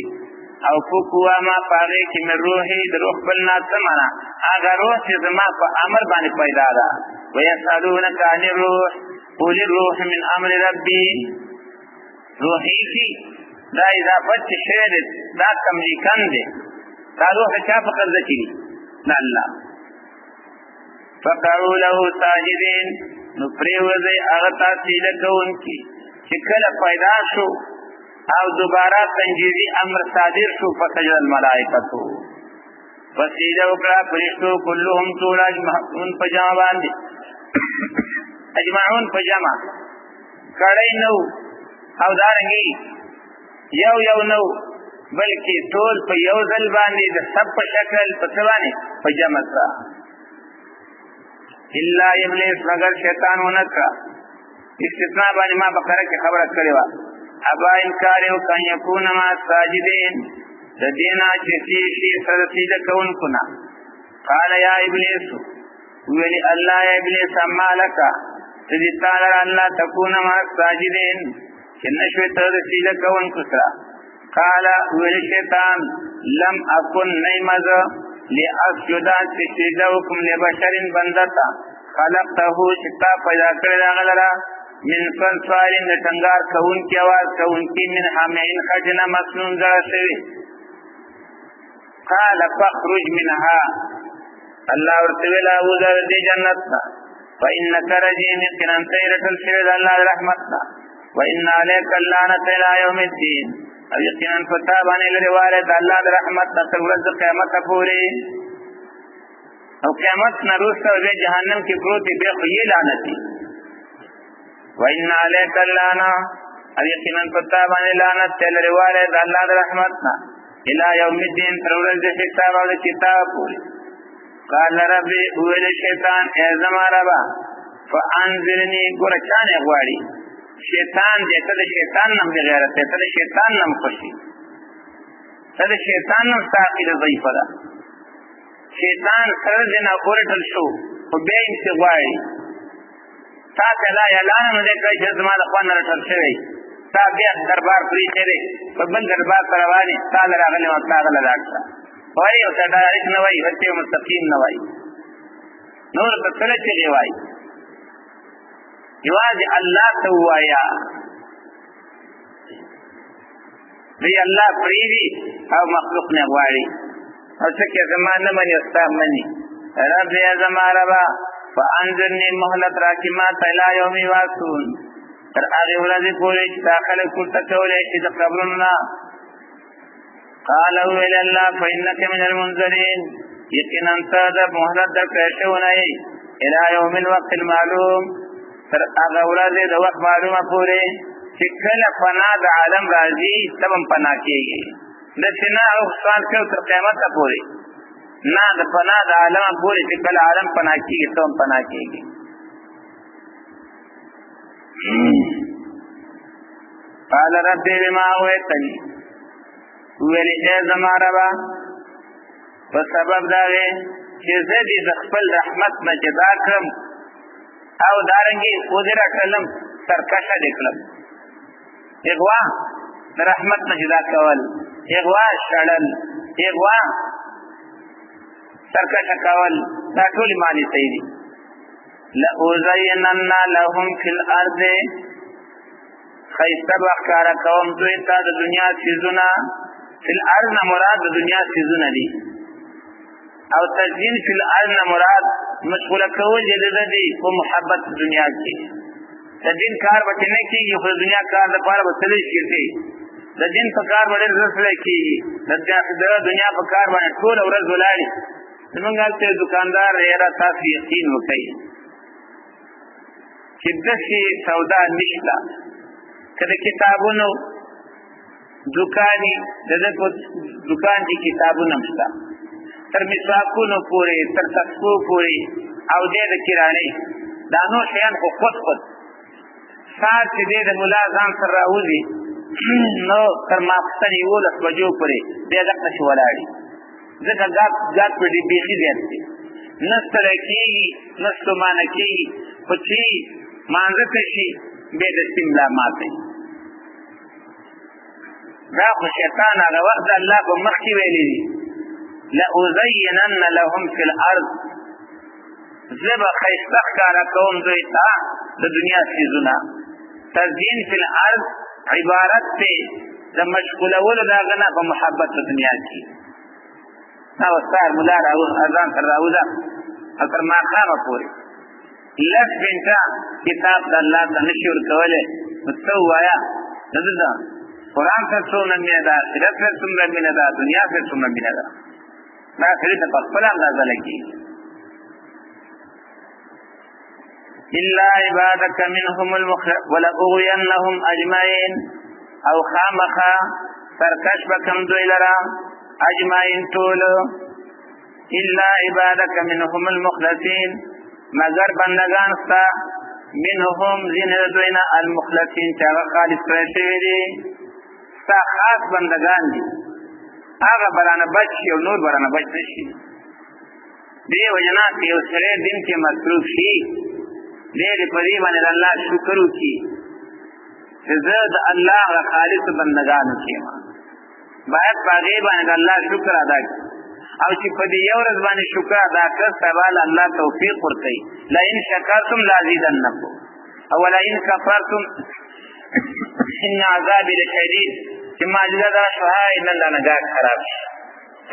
او فکوا ما پاغې کې مې روحي د روح بل نه څه معنا هغه روح چې زما په امر باندې پیدا ده. ویسألونک عن الروح قل الروح من امر ربي روحي کی دا اضافت چې شوی دی دا کملیکن دی. دا روح چا په قبضه کې دی؟ الله. فقعوا له ساجدين نو پریوځي هغه ته سجده کوونکي چې کله پیدا شو او دوباره تنجیزی امر صادر شو فسجد الملائکتو فسجده وکړه فرشتو كلهم ټول اجمعون په جمع باندې اجمعون په جمع کړي نو او دارنګي یو نو بلکې ټول په یو ځل باندې د سب په شکل په څوانه په جمع سره الا ابلیس مگر شیطان ونکا استثناء باندې ما بقره کې خبره کړې و. ابا انکار یو کان یکون ما ساجدین د دینا چې شي سره سجده کوونکو نه. قال یا ابلیس ویلی الله یا ابلیس اما لك دې تعالی الله تكون ما ساجدین چې نشوي ته سجده کوونکو سره. قال ویلی شیطان لم اكن نعمذ لاسجد سجده وکم لبشر بندتا خلقته شتا پیدا کړل هغه لرا من صلصال نتنگار کون کی آواز کون کی من حمین خجن مسنون زرسوی. قال فاخرج منها اللہ ورطویل آوزر دی جنتنا فإنک رجیم اقنان تیرت الشرد اللہ رحمتنا وإن علیک اللعنت الى یوم الدین او اقنان فتابانی لروالد اللہ رحمتنا تورد قیامت پوری او قیامت نروستا و جہنم کی پروتی بے خویی لعنتی. وإن عليك اللعنة اليقين فتابان اللعنة تل روالد الله رحمتنا إلى يوم الدين ترورز حساب او کتاب پوری. قال ربي اویل شیطان اعظم ربا فانذرنی گرچان اغواری شیطان دیتا دا شیطان نم دی غیرت دیتا دا شیطان نم خوشی دا شیطان نم ساقی دا ضعیفه دا شیطان سر دینا گرٹل شو و بیم سی غواری تا لا یلانه نو دې چې زما د خوان رټل شوی تا بیا دربار پری چره په بل دربار پروانه تا راغلی او تا غل راځه وای او تا ډایرک نه وای هته مستقیم نه وای نور په سره چلی وای یواز الله تو وایا دی الله پریوی او مخلوق نه غواړي او څه کې زمانه منی استاد منی رب یا زما ربا فانذرنی مهلت راکما تلا یوم یواسون تر هغه ورځې پورې چې داخله کوته کولې چې د قبرنا قالوا الى الله فانك من المنذرين یقینا ته د مهلت د کښونه الى یوم الوقت المعلوم تر هغه ورځې د وخت معلومه پورې چې کله فنا د عالم راځي تبم پنا کېږي د سنا او خان کې تر قیامت پورې نا د پنا د عالم پورې چې کله عالم پنا کېږي تم پنا کېږي قال ربي بما اغويتني ویلی اے زما ربا په سبب دا وی چې زه دې د خپل رحمت نه جدا کړم او دارنګې وزرا کړم سرکشه دې کړم اغوا د رحمت نه جدا کول اغوا شړل اغوا سرکشه کول دا ټول معنی صحیح دي لأزینن لهم فی الارض خیسته بخکارا کوم دوی تا د دنیا چیزونه فی الارض مراد د دنیا چیزونه دي او تزیین فی الارض مراد مشغوله کول دي په محبت دنیا کې د دین کار به نه کیږي خو دنیا کار د پاره به تللی شي د دین په کار باندې رسل کیږي د دنیا په کار باندې ټول ورځ ولاړی څنګه چې دکاندار یې را تاسو یقین وکړي چې دغه سودا نشته کله کتابونو دکانی دغه دکان کې کتابونه نشته تر مسواکونو پورې تر تسبو پورې او د کرانه دانو شیان خو خود سار چې د مولا ځان سره راوځي نو تر ماخستن یو لس بجو پورې بیا دغه شو ولاړی ځکه ګات په دې بیخي زیات دي نستر کېږي نستو مان کېږي خو چې مانځه شي به د سیملا ماته دا خو شیطان هغه وخت الله په مخ کې ویلي دي لأزینن لهم فی الارض زب خیسته ښکارا کوم دوی ته د دنیا چیزونه تزیین فی الارض عبارت ته د مشغولولو د هغه نه په محبت د دنیا کې او ستار مولا راو اذان تر راوځه تر ماښامه پورې لس بنټه کتاب د الله ته نشي ورکولی نو ته ووایه دده قرآن سره څومره مینه ده آخرت سره څومره مینه ده دنیا سره څومره مینه ده دا سړي ته په خپله اندازه لګېږي إلا عبادك منهم ولأغوينهم أجمعين او خامخا سرکش بکم دوی لرا اجمعین طول إلا عبادك منهم المخلصين مگر بندگان ستا منهم زین دوینا المخلصین چاگا خالص پرشوی دی ستا خاص بندگان دی آغا برانا بچ شی و نور برانا بچ نشی دی وجنا که یو سره دین که مصروف شی دی پریبانی اللہ شکرو کی زد اللہ خالص بندگانو کی باید باغیبانی اللہ شکر ادا کی او چې په دې یو ورځ باندې شکر ادا کړ سوال الله توفیق ورکړي لا ان شکرتم لازیدنکم او لا ان کفرتم ان عذاب لشدید چې معجزه دا شوه ان الله نگاه خراب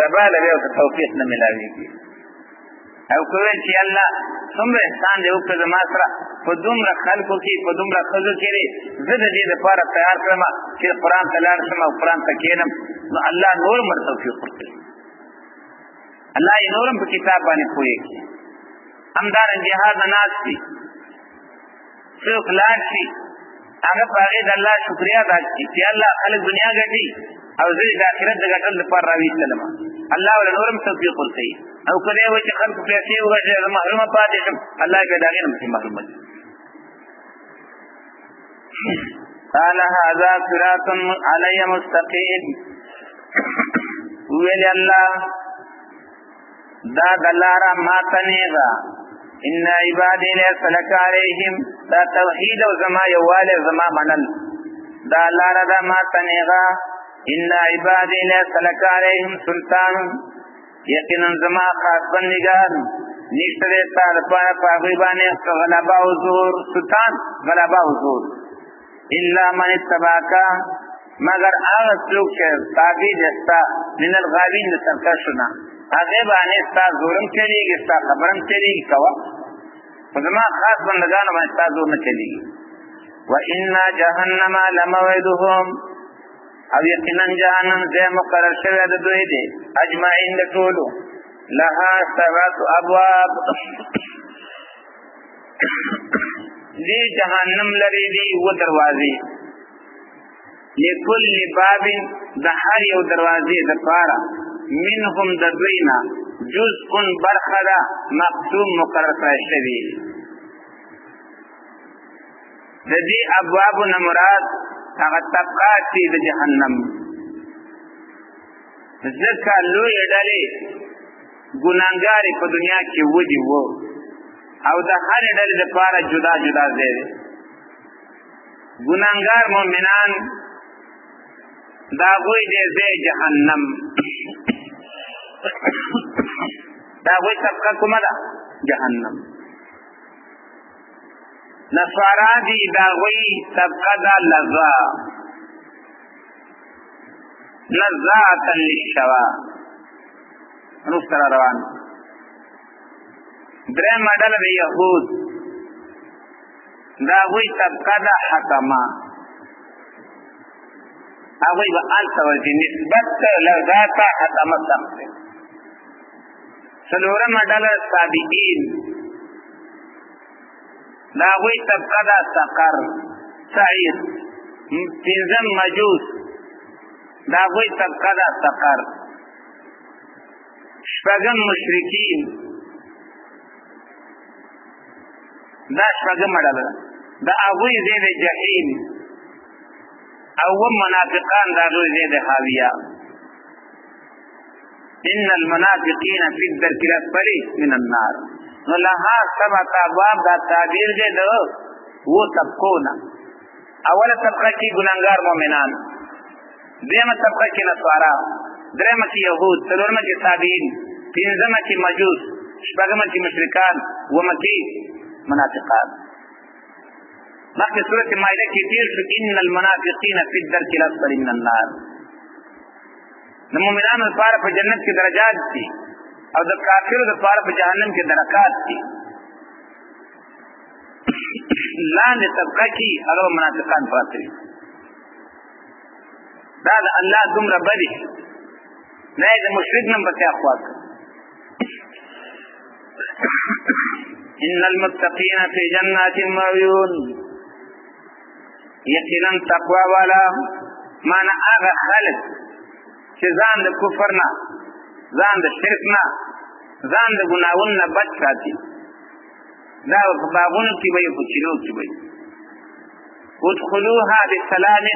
سوال له توفیق نه ملاويږي او کوي چې الله څومره احسان دی وکړ ما سره په دومره خلکو کې په دومره خلکو کې زه د دې لپاره تیار کړم چې قرآن تلاړ شم او قرآن تکینم نو الله نور مر توفیق ورکړي الله یې نورم په کتاب باندې پوهېږي همدارنګه جهاد ناس دي څوک لاړ شي هغه په هغې د الله شکریا ادا کړي چې الله خلک دنیا ګټي او زه د آخرت د ګټلو لپاره راویستلم الله وله نورم توفیق ورکوي او که دی وایي چې خلکو پیسې وګټي زه محرومه پاتې شم الله بیا د هغې نه پسې محرومه کړي قال هذا صراط علی مستقیم ویل الله دا دلارا ما تنیغا ان عبادی لیس لک علیہم دا توحید و زما یوال زما منل دا لارا دا ما تنیغا ان عبادی لیس لک علیہم سلطان یقینا زما خاص بندگان نشتر تار پایا پاغیبانی غلبا و زور سلطان غلبا و زور الا من اتباکا مگر آغا سلوک چه تابی دستا من الغابین سرکشنا هغه باندې ستا زورم چلیږي ستا خبرم چلیږي کوا خو زما خاص بندگانو باندې ستا زور نه چلیږي وان جهنم لموعدهم او یقینا جهنم ځای مقرر شوی د دوی دی اجمعین د ټولو لها سبعة ابواب دی جهنم لري دی و دروازې لكل باب د هر یو دروازې د پاره منهم ددوینا جزء برخدا مقسوم مقرر شوی د دې ابواب نه مراد هغه طبقات دي د جهنم. ځکه لویې ډلې ګناهګارې په دنیا کې ودي وو او د هرې ډلې دپاره جدا جدا ځای دی. ګناهګار مؤمنان د هغوی دی ځای جهنم. د هغوی طبقه کومه ده؟ جهنم. نصارا دي د هغوی طبقه ده لظا، نزاعة للشوا. روس سره روان. درېیمه ډله د یهود د هغوی طبقه ده حکما. هغوی به هلته ورځي نسبت لظا ته حکمه سخت دی. څلورمه ډله صابئین د هغوی طبقه ده سقر سعیر. پنځم مجوس د هغوی طبقه ده سقر. شپږم مشرکین دا شپږمه ډله ده د هغوی ځای د جحیم. اوم منافقان د هغوی ځای د حاویه. ان المنافقین فی الدرک الاسفل من النار. نو لها سبعة ابواب دا تعبیر دی د اوو طبقو نه. اوله طبقه کې ګناهګار مؤمنان، دویمه طبقه کې نصارا، درېیمه کې یهود، څلورمه کې صابئین، پنځمه کې مجوس، شپږمه کې مشرکان، اوومه کې منافقان. مخکې سورة مائده کې تیر شو ان المنافقین فی الدرک الاسفل من النار. د مؤمنانو لپاره په جنت کې درجات دي او د کافرو لپاره په جهنم کې درکات دي. لاندې طبقه کې هغه منافقان پراته دي. دا د الله دومره بدي نه د مشرک نه پسې اخوا کوي. ان المتقین فی جنات وعیون. یقینا تقوا والا معنی هغه خلک چې ځان د کفر نه، ځان د شرک نه، ځان د ګناهونو نه بچ ساتي. دا په باغونو کې به یې په چینو کې به یې ادخلوها بسلام،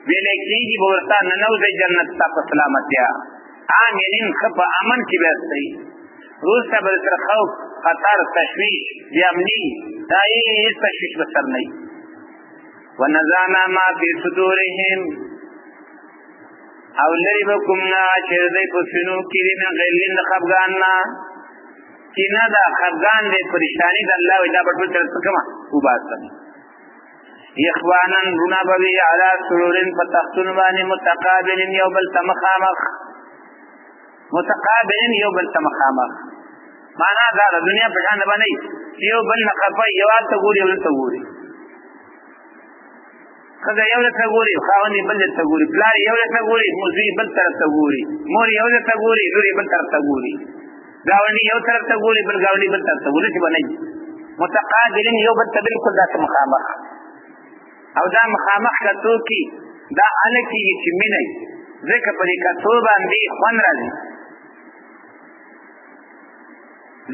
ویلی کېږي به ورته ننوځئ جنت ته په سلامتیا. آمنین ښه په امن کې به استئ. وروسته به درسره خوف، خطر، تشویش، بېامني، دا هېڅ تشویش به سر نه وي. ونزعنا ما فی صدورهم، او لري به کوم نه چې د دوی په سینو کې دي من غلین د خفګان نه. کینه ده، خفګان دی، پریشاني د الله وایي دا به ټول تر څه کومه وباسم. اخوانا رونه به وي علی سرورن په تختونو باندې متقابلین یو بل ته مخامخ. متقابلین یو بل ته مخامخ معنا دا د دنیا په شان باندې یو بل نه خفه یو ته ګوري یو ته ګوري. خدای یو ته ګوري، خاوني بل ته ګوري، پلار یو ته ګوري، موزي بل طرف ته ګوري، مور یو ته ګوري، لوري بل طرف ته ګوري، گاونډي یو طرف ته ګوري، بل گاونډي بل طرف ته ګوري. چې باندې متقابلین یو بل ته بالکل داسې مخامخ. او دا مخامخ کتو کې دا الکی چې مینه ځکه په دې کتو باندې خوند راځي.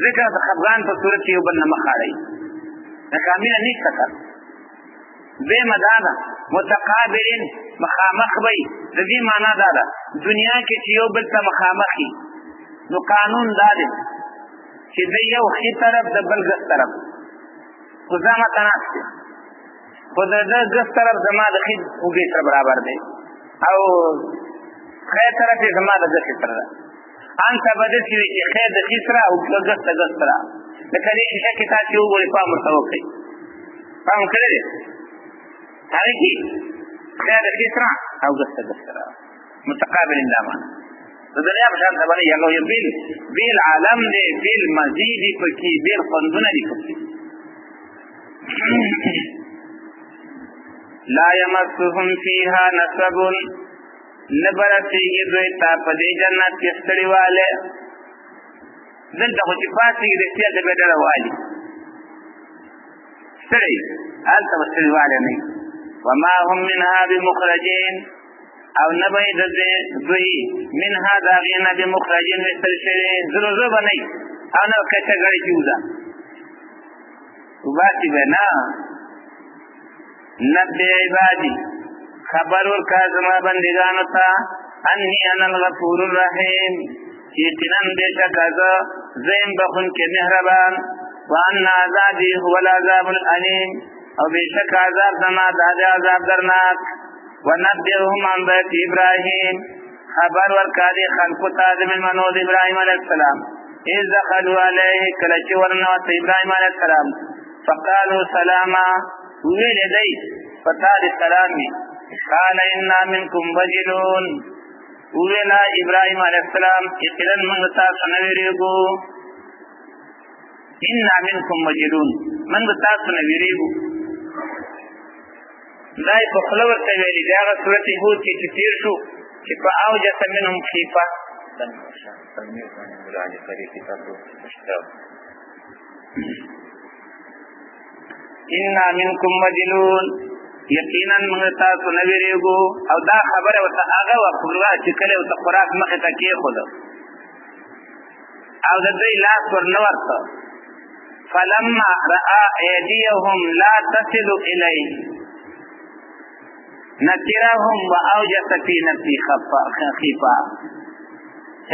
ذکر د خفغان په صورت یو بل نه مخاړی دا کامله نشته کار. دویمه دا ده متقابلین مخامخ وي. د دې معنا دا ده دنیا کې چې یو بل ته مخامخ وي نو قانون دا دی چې د یو ښي طرف د بل ګس طرف خو زما تناست دی، خو د ده ګس طرف زما د ښي اوږې سره برابر دی او ښی طرف یې زما د ګسې سره ده. انته به داسې وي چې ښی د ښي سره او ګس د ګس سره. لکه دې شیشه کې تاسې وګورئ، پام ورته وکړئ، پام کړی دی هغې کې ښی د ښي سره او ګس د ګس سره متقابل دا معنا. د دنیا په شان باندې یو بیل عالم دی، بیل مزي دي پکې، بیل خوندونه دي پکې. لا یمسهم فیها نصب، نه به رسېږي دوی ته په دې جنت کې ستړیوالی. دلته خو چې پاڅېږي رښتیا ته به ډډه والي ستړی، هلته به ستړیوالی نه وي. وما هم منها بمخرجین، او نه به یې د دوی منها د هغې نه بمخرجین ویستل شوي، زرو زرو به نه وي او نه به کچه ګړې کې وځه وباسي به نه. نبئ عبادي، خبر ورکا زما بندگانو ته انی انا الغفور الرحیم یقینا بشک زیم بخون کے مہربان وان عذابی هو العذاب العلیم او بشک عذاب زما د عذاب درناک ونبئهم عن بیت ابراہیم خبر ورکا دی خلق تعظیم منود ابراہیم علیہ السلام اذ دخلوا علیه کلچ ورنوت ابراہیم علیہ السلام فقالوا سلاما ویل دی فتاد سلامی قال انا منکم وجلون ویلا ابراہیم علیہ السلام اقلن من تاسو نویریگو انا منکم وجلون من تاسو نویریگو دای په خلور ته ویلي دا هغه صورت هود چې تیر شو چې په اوجس منهم خیفه انا منکم وجلون یقینا موږ تاسو نه ویریږو او دا خبره ورته هغه وخت چې کله ورته خوراک مخې ته کېښود او د دوی لاس ورنه ورته فلما رأى أيديهم لا تصل إليه نکرهم و اوجس فی نفسی خیفا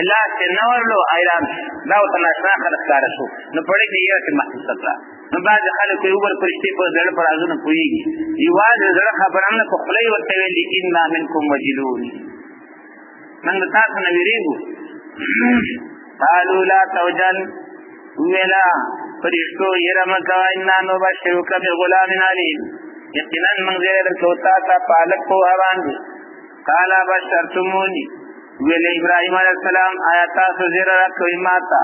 لاس نورلو ایران داو تناشنا خلق کارشو نو پڑی که یو که محسوس اکلا نو بعض خلق کوئی اوبر پرشتی پر زر پر آزو نکویگی یواز زر خبران کو خلی ورطویلی انا منکم وجلون من تاسو نویریگو قالو لا توجل ویلا پرشتو یرمکا انا نبشروک بغلام علیم یقینا من غیر کوتا تا پالک په هوان دي قال بشرتموني ویل ابراهيم عليه السلام آیات سوزر راکوي ماتا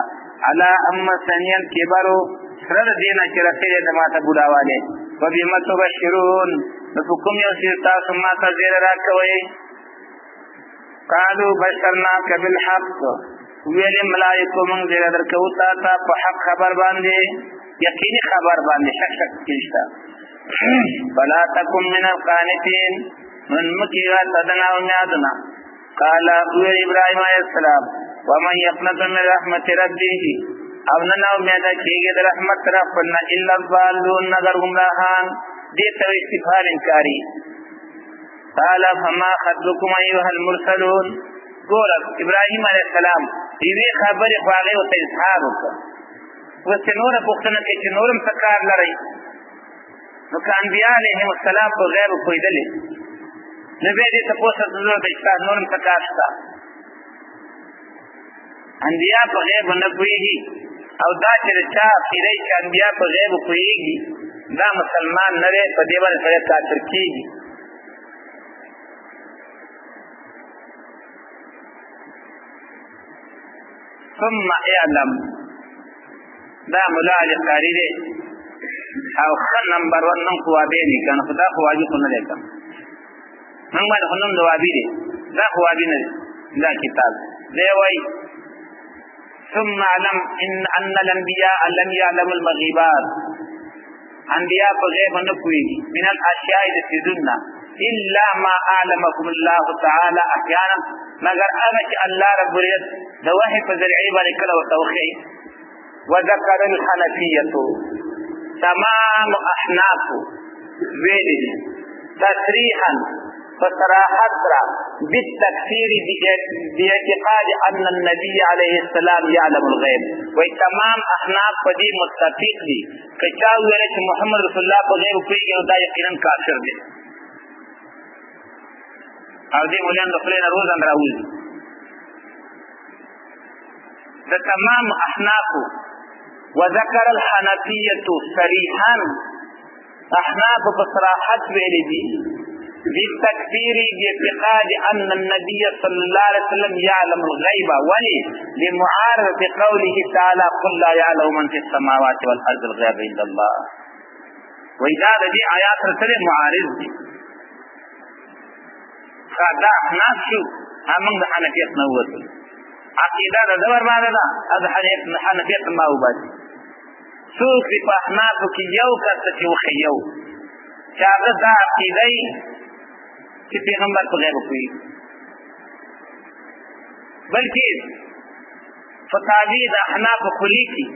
علا اما سنين کبرو سر دینا چې رسېږي د ماته بوډاواله وبما تبشرون فكم يسرتا ثم تزر راکوي قالوا بشرناك بالحق ویل ملائکه من غیر درکوتا تا په حق خبر باندې یقیني خبر باندې شک کیشتا فلا تكن من القانتين من مكيغا تدنا ونادنا قال ابراهيم عليه السلام ومن يقنط من رحمة ربه او ننا امید کیږي د رحمت ربنا الا الضالون نظر گمراهان دې ته استفهام انکاری قال فما خطبكم ايها المرسلون ګور ابراهيم عليه السلام دې خبره خواږه او اظهار وکړ وسنور پوښتنه کې چې نورم سکار لري نو که انبیاء علیهم السلام په غیب پوهېدلې نو بیا دې تپوس ضرور دی چې تاسو نورم څه کار شته انبیاء په غیب نه پوهېږي او دا چې د چا عقیده چې انبیاء په غیب پوهېږي دا مسلمان نه دی په دې باندې سړی کافر کېږي ثم اعلم دا ملا علی قاری دی او خن نمبر 1 نن خوابې دي کنه خدا خواجه کو نه لیکم من باندې خنم دوابې دي دا خوابې نه دا کتاب دی وای ثم علم ان الانبیاء لم يعلموا المغيبات انبیاء په غیب نه کوي من الاشیاء الذين الا ما علمكم الله تعالى احيانا مگر هغه چې الله رب العزت د وحی په ذریعه باندې کله وتوخی وذكر الحنفيه تمام احناف ویلی تصریحا فصراحت را بالتکفیر باعتقاد ان النبي عليه السلام يعلم الغیب وی تمام احناف په دې متفق دي که چا ویل چې محمد رسول الله په غیب پوهیږي نو دا یقینا کافر دی او دې مولان د خپل روزان راوځي د تمام احناف وذكر الحنفية صريحا احناف بصراحت ویلدي بالتكفير باعتقاد ان النبي صلى الله عليه وسلم يعلم الغيب ولي لمعارضة قوله تعالى قل لا يعلم من في السماوات والارض الغيب الا الله واذا دي آیات سره معارض دي دا احناف شو امن د حنفیت نه وته عقیده د دور باندې دا د حنفیت ما وبادي څوک په احناف کې یو کس چې وخیو چې هغه دا عقیده چې پیغمبر په غیب کوي بلکې فتاوی د احناف کلی کی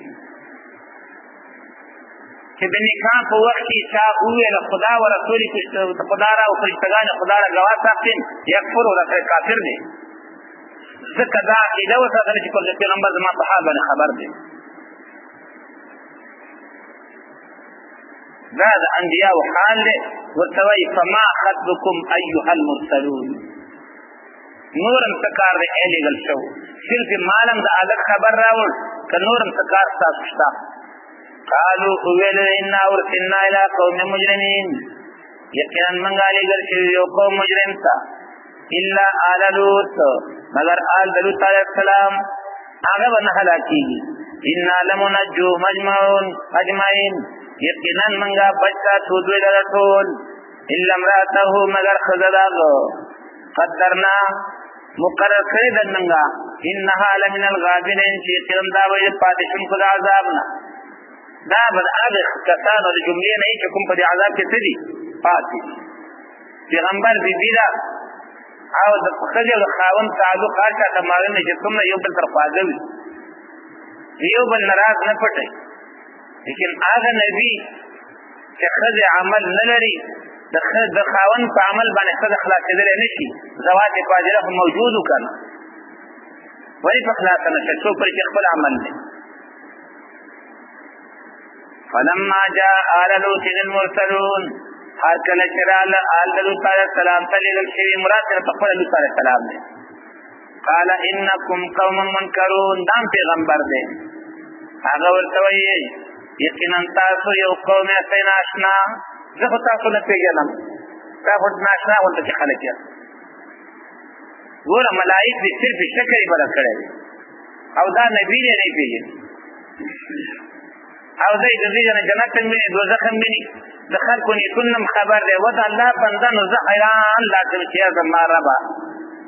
چې د نکاح په وخت کې چا وویل خدا او رسول خدا را او فرشتګان خدا را ګواه ساتل یکفر ورته کافر دی. ځکه دا عقیده وساتله چې پیغمبر زما په حال باندې خبر دی. دا د انبیاء حال دی. ورته وایي فما خطبکم ایها المرسلون. نورم څه کار دی ای لېږل شوو؟ صرف مالم د عادت خبر راوړ که نورم څه کار ستاسو شته؟ قالو وویل انا ارسلنا الى قوم مجرمین، یقینا موږ لېږل شوي یو قوم مجرم ته الا آل لوط، مگر آل د لوط علیه السلام هغه به نه هلاکېږي. انا لمنجوهم اجمعین، یقینا موږ بچ ساتو دوی لره ټول، الا امرأته مگر ښځه د هغه قدرنا مقرر کړې ده موږ انها لمن الغابرین، چې یقینا دا به پاتې شونکو د عذاب نه. دا به د هغه کسانو د جملې نه چې کوم په دې عذاب کې څه دي پاتې. پیغمبر بیبي ده او د ښځې او د خاوند تعلق هر چا ته معلوم دی چې څومره یو بل سره خواږه وي، یو بل نه راز نه پټوي. لیکن هغه نبي چې ښځې عمل نه لري د خاوند په عمل باندې ښځه خلاصېدلی نه شي. زواج فاضله خو موجود و که نه، ولې په خلاصه نه شي؟ څو پرې چې خپل عمل دی. فلما جاء آل لوط المرسلون، هر کله چې راغله آل د لوط علیه السلام ته لېږل شوي، مراد سره په خپله لوط علیه السلام دی. قال انکم قوم منکرون، دا هم پیغمبر دی. هغه ورته وایي یقینا تاسو یو قوم یاستئ ناشنا، زه خو تاسو نه پېژنم، تا خو ناشنا غونته چې خلک یاست. ګوره ملایک دې صرف شکل یې بله کړی دی او دا نبي دی نه پېژني، او دی د دې نه جنت هم ویني دوزخ هم ویني، د خلکو نیکون هم خبر دی. و د الله بنده نو زه حیران لازم چې یا زما ربه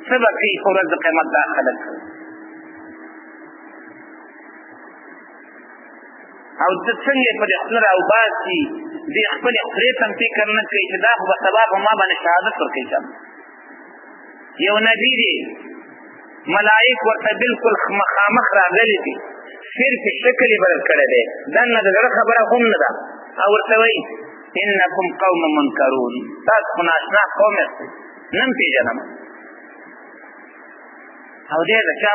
څه به کوي په ورځ د قیامت دا خلک. او د څنګه په دې خوله راوباسي، دې خپلې خولې ته هم فکر نه کوي چې دا خو به سبا په ما باندې شهادت ورکوي. یو نبي دی، ملایک ورته بلکل مخامخ راغلي دي، صرف شکل یې بدل کړی دی، دننه د زړه خبره هم نه ده. او ورته وایي انکم قوم منکرون، تاسو خو ناشنا قوم یاستئ، نه م پېژنم. او دی د چا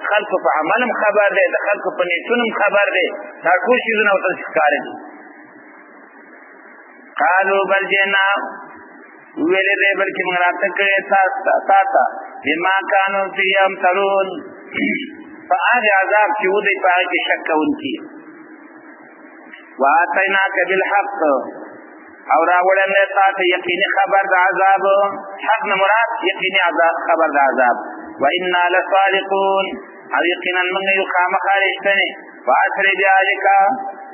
خلکو په عمل هم خبر دی، د خلکو په نیتون هم خبر دی، دا ټول چیزونه ورته ښکاره دي. قالو بل جئنا، ویلې دی بلکې موږ راته کړې تا ته بما کانوا فیه یمترون، په هغې عذاب چې و دی په هغې کې شک کوونکي. وآتیناک بالحق، او راوړی مې تا ته یقیني خبر د عذاب، حق نه مراد یقیني خبر د عذاب. وإنا لصادقون، او یقینا موږ یو خامخا رښتینې. فاسر بأهلک،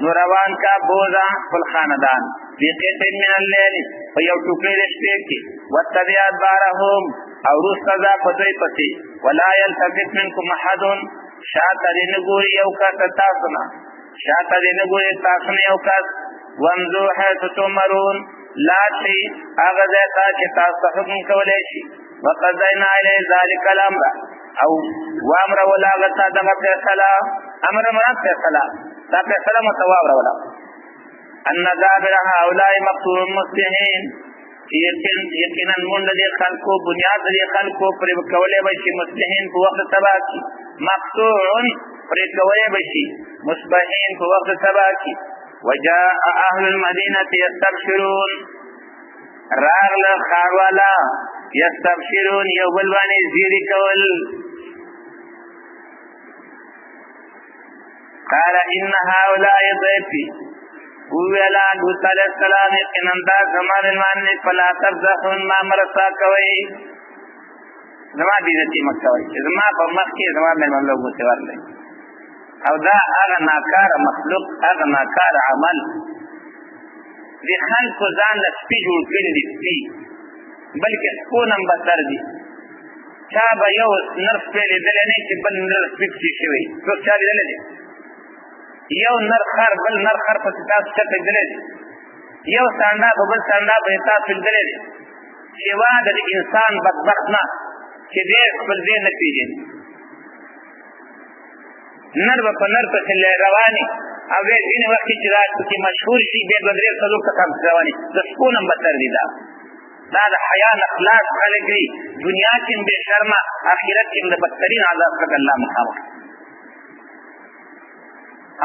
نو روان کا بوزا خپل خاندان، بقطع من الليل، په یو ټوکرې د شپې کې، واتبع ادبارهم، او وروسته ځه په دوی پسې، ولا یلتفت منکم احد، شاته دې نه ګوري یو کس تاسو نه، شاته دې نه ګوري تاسو نه یو کس. وامضوا حیث تؤمرون، لاړ شئ هغه ځای ته چې تاسو ته حکم کولی شي. وقضینا الیه ذلک الامر، او وامرول هغه ته دغه فیصله، امر مراد فیصله، دا فیصله مو ته واوروله. ان دابر هؤلاء مقطوع مصلحین، یقینا مونږ د دې خلکو بنیاد د دې خلکو پرې کولی به شي مصلحین په وخت سبا کې، مقطوع پرې کولی به شي، مصبحین په وخت سبا کې. وجاء اهل المدینة یستبشرون، راغله ښاروالا یستبشرون، یو بل باندې زیری کول. قال ان هؤلاء ضيفي، وویلا لوط علیه السلام یقینا دا زما مېلمان دي، فلا تفضحون، ما مرسا کوئ، زما بېعزتي مه کوئ، چې زما په مخ کې زما مېلمن له غوسې ورلئ. او دا هغه ناکاره مخلوق، هغه ناکاره عمل، د خلکو ځان له سپي جوړ کړي دي، سپي بلکې سپو نه هم بدتر دي. چا به یو نر سپی لیدلی نه چې بل نر سپي پسې شوی، څوک چا لیدلی دی؟ یو نر خر بل نر خر پسې تاسو چېرته لیدلی دی؟ یو سانډا په بل سانډا پسې تاسو لیدلی دی؟ سوا د انسان بدبخت نه چې دی خپل ځای نه پېژني. نر به په نر پسې روانې او بیا ځینې وخت کې چې دا چې مشهور شي بیا دوه درې څلور کسان رواني د سپو نه بدتر دي دا د حیا نه خلاص خلک دي دنیا کې هم بې شرمه آخرت کې هم د بدترین عذاب څخه الله مخامخ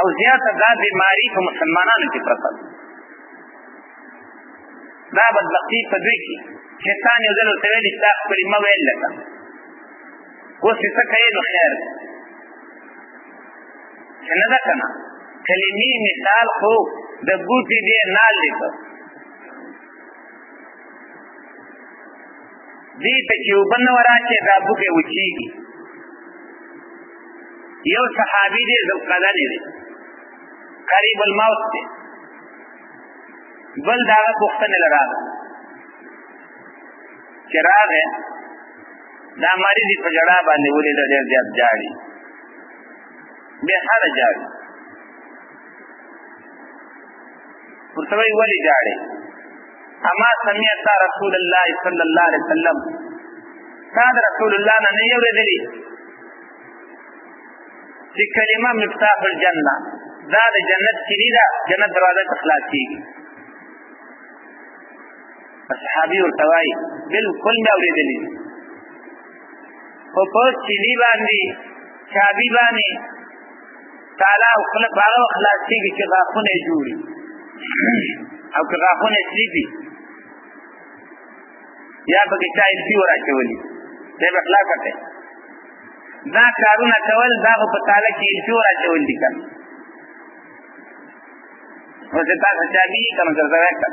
او زیاته دا بیماري په مسلمانانو کې پرته ده دا بدبختي په دوی کې شیطان یو ځل ورته ویلي ستا خپلې مه ویل لکه اوس یې څه کوې نو خیر دی چې نه ده که نه کلمې مثال خو د بوټي دی نال دی که دې ته چې اوبه نه وراچې دا بوټی وچېږي یو صحابي دی ذوالقرنین دی قریب الموت دی بل د هغه پوښتنې له راغله چې راغی دا مریض یې په ژړا باندې ولیده ډېر زیات جاړي بیا حاله جاړي ورته وایي ولې جاړې اما سمعت رسول الله صلی الله علیه وسلم تا د رسول الله نه نه اورېدلي چې کلمه مفتاح الجنه دا د جنت کلي ده جنت دروازه ته خلاصېږي صحابي ورته وایي بلکل مې اورېدلي خو په کلي باندې چابي باندې تالا او خلق هغه وخت خلاصېږي چې غاښونه یې جوړي او که غاښونه یې سلیپي یا پکې چا الفي وراچولي دی به خلاصه کړي دا کارونه کول دا خو په تاله کې الفي وراچول دي که اوس یې تاسو چابي که نو ګرځوی که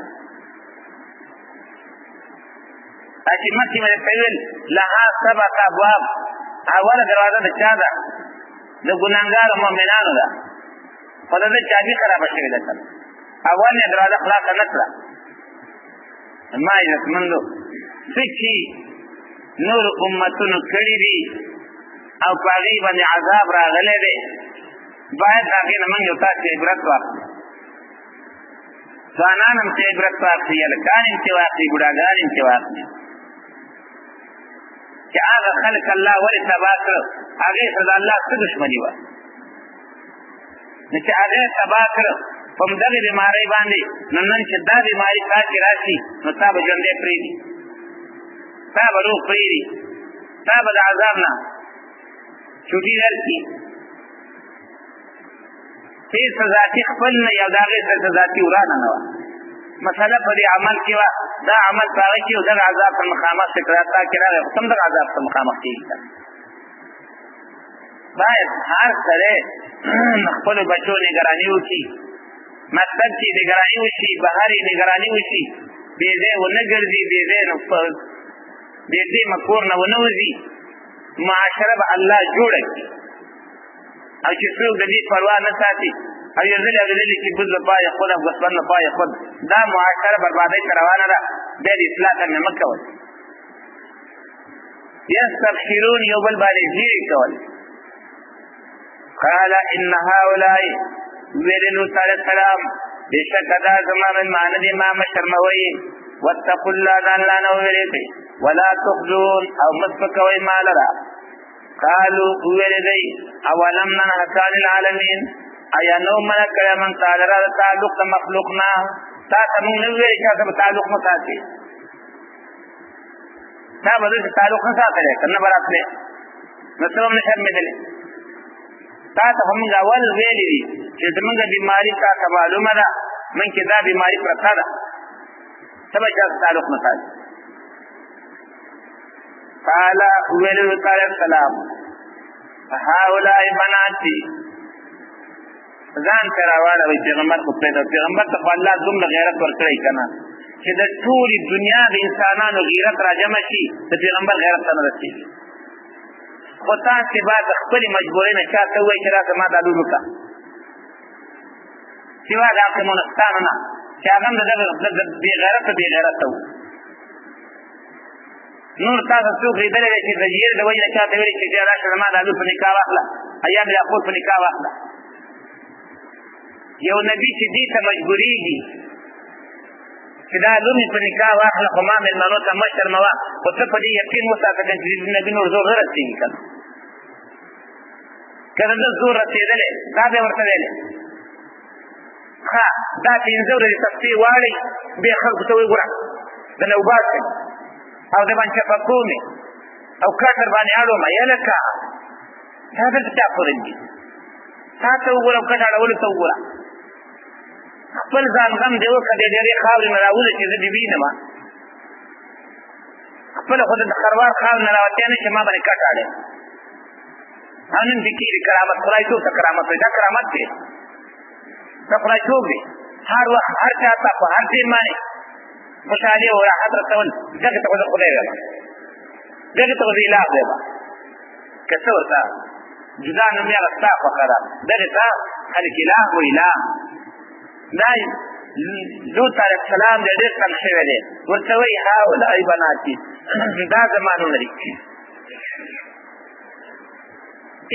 چې مخکې مې درته ویل لها سبعة ابواب اوله دروازه د چا ده د ګناهګارو مؤمنانو ده خو د ده چابي خرابه شوې ده که اول یې دروازه خلاصه نه کړه ما عزتمندو څه چې نور امتونو کړي دي او په هغې باندې عذاب راغلی دی باید د هغې نه موږ یو تاسې عبرت واخلو ځوانان هم چې عبرت واخلي هلکان هم چې واخلي بوډاګان هم چې واخلي چې هغه خلک الله ولې تباه کړه هغې سره د الله څه دښمني وه نو چې هغې تباه کړه په همدغې بیمارۍ باندې نو نن چې دا بیماري تا کې راشي نو تا به ژوندی پرېږدي تا به روغ پرېږدي تا به د عذاب نه چوټي درکړي هېڅ ذاتي خپل نه یو د هغې سره ذاتي ورانه نه وه مسله په دې عمل کې وه دا عمل په هغه کې دغه عذاب ته مخامخ شي که تا کې راغی خو ته هم دغه عذاب ته مخامخ کېږي باید هر سړی خپلو بچو نګراني وکړي مکتب کې نګراني وشي بهر یې نګراني وشي بې ځای ونه ګرځي بې ځای کور نه ونه وځي معاشره به الله جوړه کړي او چې څوک د دې پروا نه ساتي او یو ځل اورېدلي چې بز پای خود او غصبن پای خود دا معاشره بربادۍ ته روانه ده بیا د اصلاح ته مې مه کوئ یستبشرون یو بل باندې زیری کول قال ان هؤلاء ویل لوط علیه السلام بېشکه دا زما مېلمانه دي ما مه شرموئ واتقوا الله د الله نه وویرېږئ ولا تخزون او مه سپکوئ ما لره قالو وویلې دی اولم ننهک عن العالمین ایا نو منع کړی موږ تا لره د تعلق د مخلوق نه تا ته موږ نه وویلې چا ته به تعلق مه ساتې تا به داسې تعلق نه ساتلی که نه به راتلې نو ته به هم نه شرمېدلې تا ته خو موږ اول ویلي دي چې زموږ بیماري تا ته معلومه ده موږ کې دا بیماري پرته ده ته به چا ته تعلق نه ساتې قال ویل لوط علیه السلام هؤلاء بناتي ځان ته راواړوئ پیغمبر خو پرېږده پیغمبر ته خو الله دومره غیرت ورکړی که نه چې د ټولې دنیا د انسانانو غیرت راجمع شي د پیغمبر غیرت ته نه رسېږي خو تاسې باید د خپلې مجبورۍ نه چا ته ووایئ چې راته ما دا لور وکړه سوا د عقیمونستانو نه چې هغه هم د بې غیرته بې غیرته وو نور تاسو څوک لیدلی دی چې د جیر د وجې نه چا ته ویلي چې راشه زما دا لور په نکاح واخله یا د یعقوب په نکاح واخله یو نبي چې دې ته مجبورېږي چې دا لور مې په نکاح واخله خو ما مېلمنو ته مه شرموه خو ته په دې یقین وساته چې د نبي نور زور نه رسېږي که نه که د ده زور رسېدلی دا به یې ورته ویلی ښه دا پنځه ورځې تفتې واړئ بیا خلکو ته وایي ګوره د نوبات کوي او د باندې چپکو مې او کټر باندې اړومه یلکه دا دلته چا پورې دي تا ته وګوره او کټ اړولو ته وګوره خپل ځان غم دې وکړه د ډېرې خاورې نه راوځه چې زه دې وینم خپله خو د خروار خاورې نه راوتیا نه چې ما باندې کټ اړی او نن دې کېږي کرامت خدای څوک ته کرامت وایي دا کرامت دی دا خدای څوک دی هر وخت هر چا ته په هر ټیم باندې خوشحالي او راحت رسول دغې ته خو د خدای ویله دغې ته خو د اله ویله که څه ورته جدا نوم یې هغه ستا خوښه ده دغې ته خلک اله وایي اله دا لوط علیه السلام دی ډېر تنګ شوی دی ورته وایي هؤلاء بناتي دا زما نومونه دي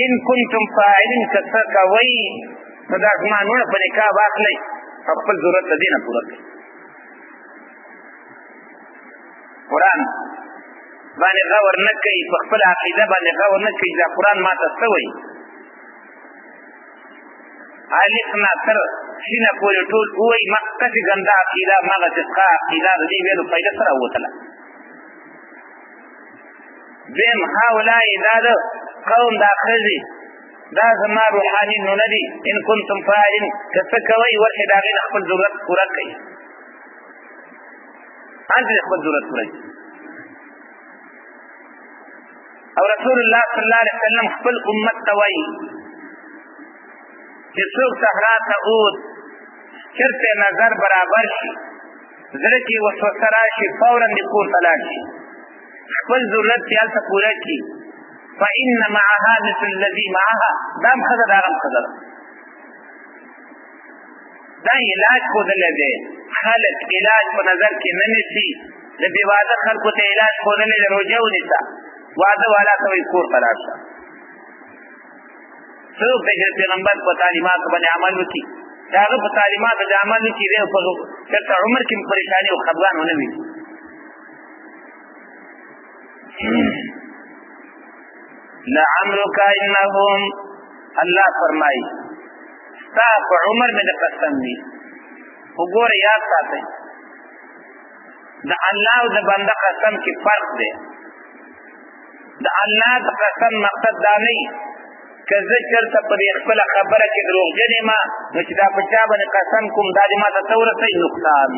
ان کنتم فاعلین که څه کوئ نو دا زما نومونه په نکاح واخلئ او خپل ضرورت د دې نه پوره کړئ قرآن باندې غور نه کوي په خپله عقیده باندې غور نه کوي دا قرآن ما ته څه وایي الف نه تر شینه پورې ټول ووایي مقصدي ګنده عقیده مغسې ښه عقیده د دې ویلو فایده څه راووتله دویم هؤلاء دا د قوم دا ښځې دا زما روحاني نونه دي ان کنتم فاعلین که څه کوئ ورشئ د هغې نه خپل ضرورت پوره کوئ هلته دې خپل ضرورت پوره کړي او رسول الله صلی الله علیه وسلم خپل امت ته وایي چې څوک صحرا ته اوت چېرته نظر برابر شي زړه کې وسوسه راشي فورا دې کور ته لاړ شي خپل ضرورت چې هلته پوره کړي فإن معها مثل الذي معها دا هم ښځه دا هغه هم ښځه ده دا علاج ښودلی دی خلک علاج په نظر کې نه نیسي د بې واده خلکو ته علاج ښودلی دی روژه ونیسه واده والا ته وایي کور ته لاړ شه څوک دی چې د پیغمبر په تعلیماتو باندې عمل وکړي د هغه په تعلیماتو د عمل وکړي دی په چېرته عمر کې پریشاني او خفګان ونه وي لعمرک انهم الله فرمایي ستا په عمر مې د قسم وي خو ګوره یاد ساتئ د الله او د بنده قسم کې فرق دی د الله د قسم مقصد دا نه وي که زه چېرته په دې خپله خبره کې دروغجن یم نو چې دا په چا باندې قسم کوم دا دې ما ته څه ورسوي نقصان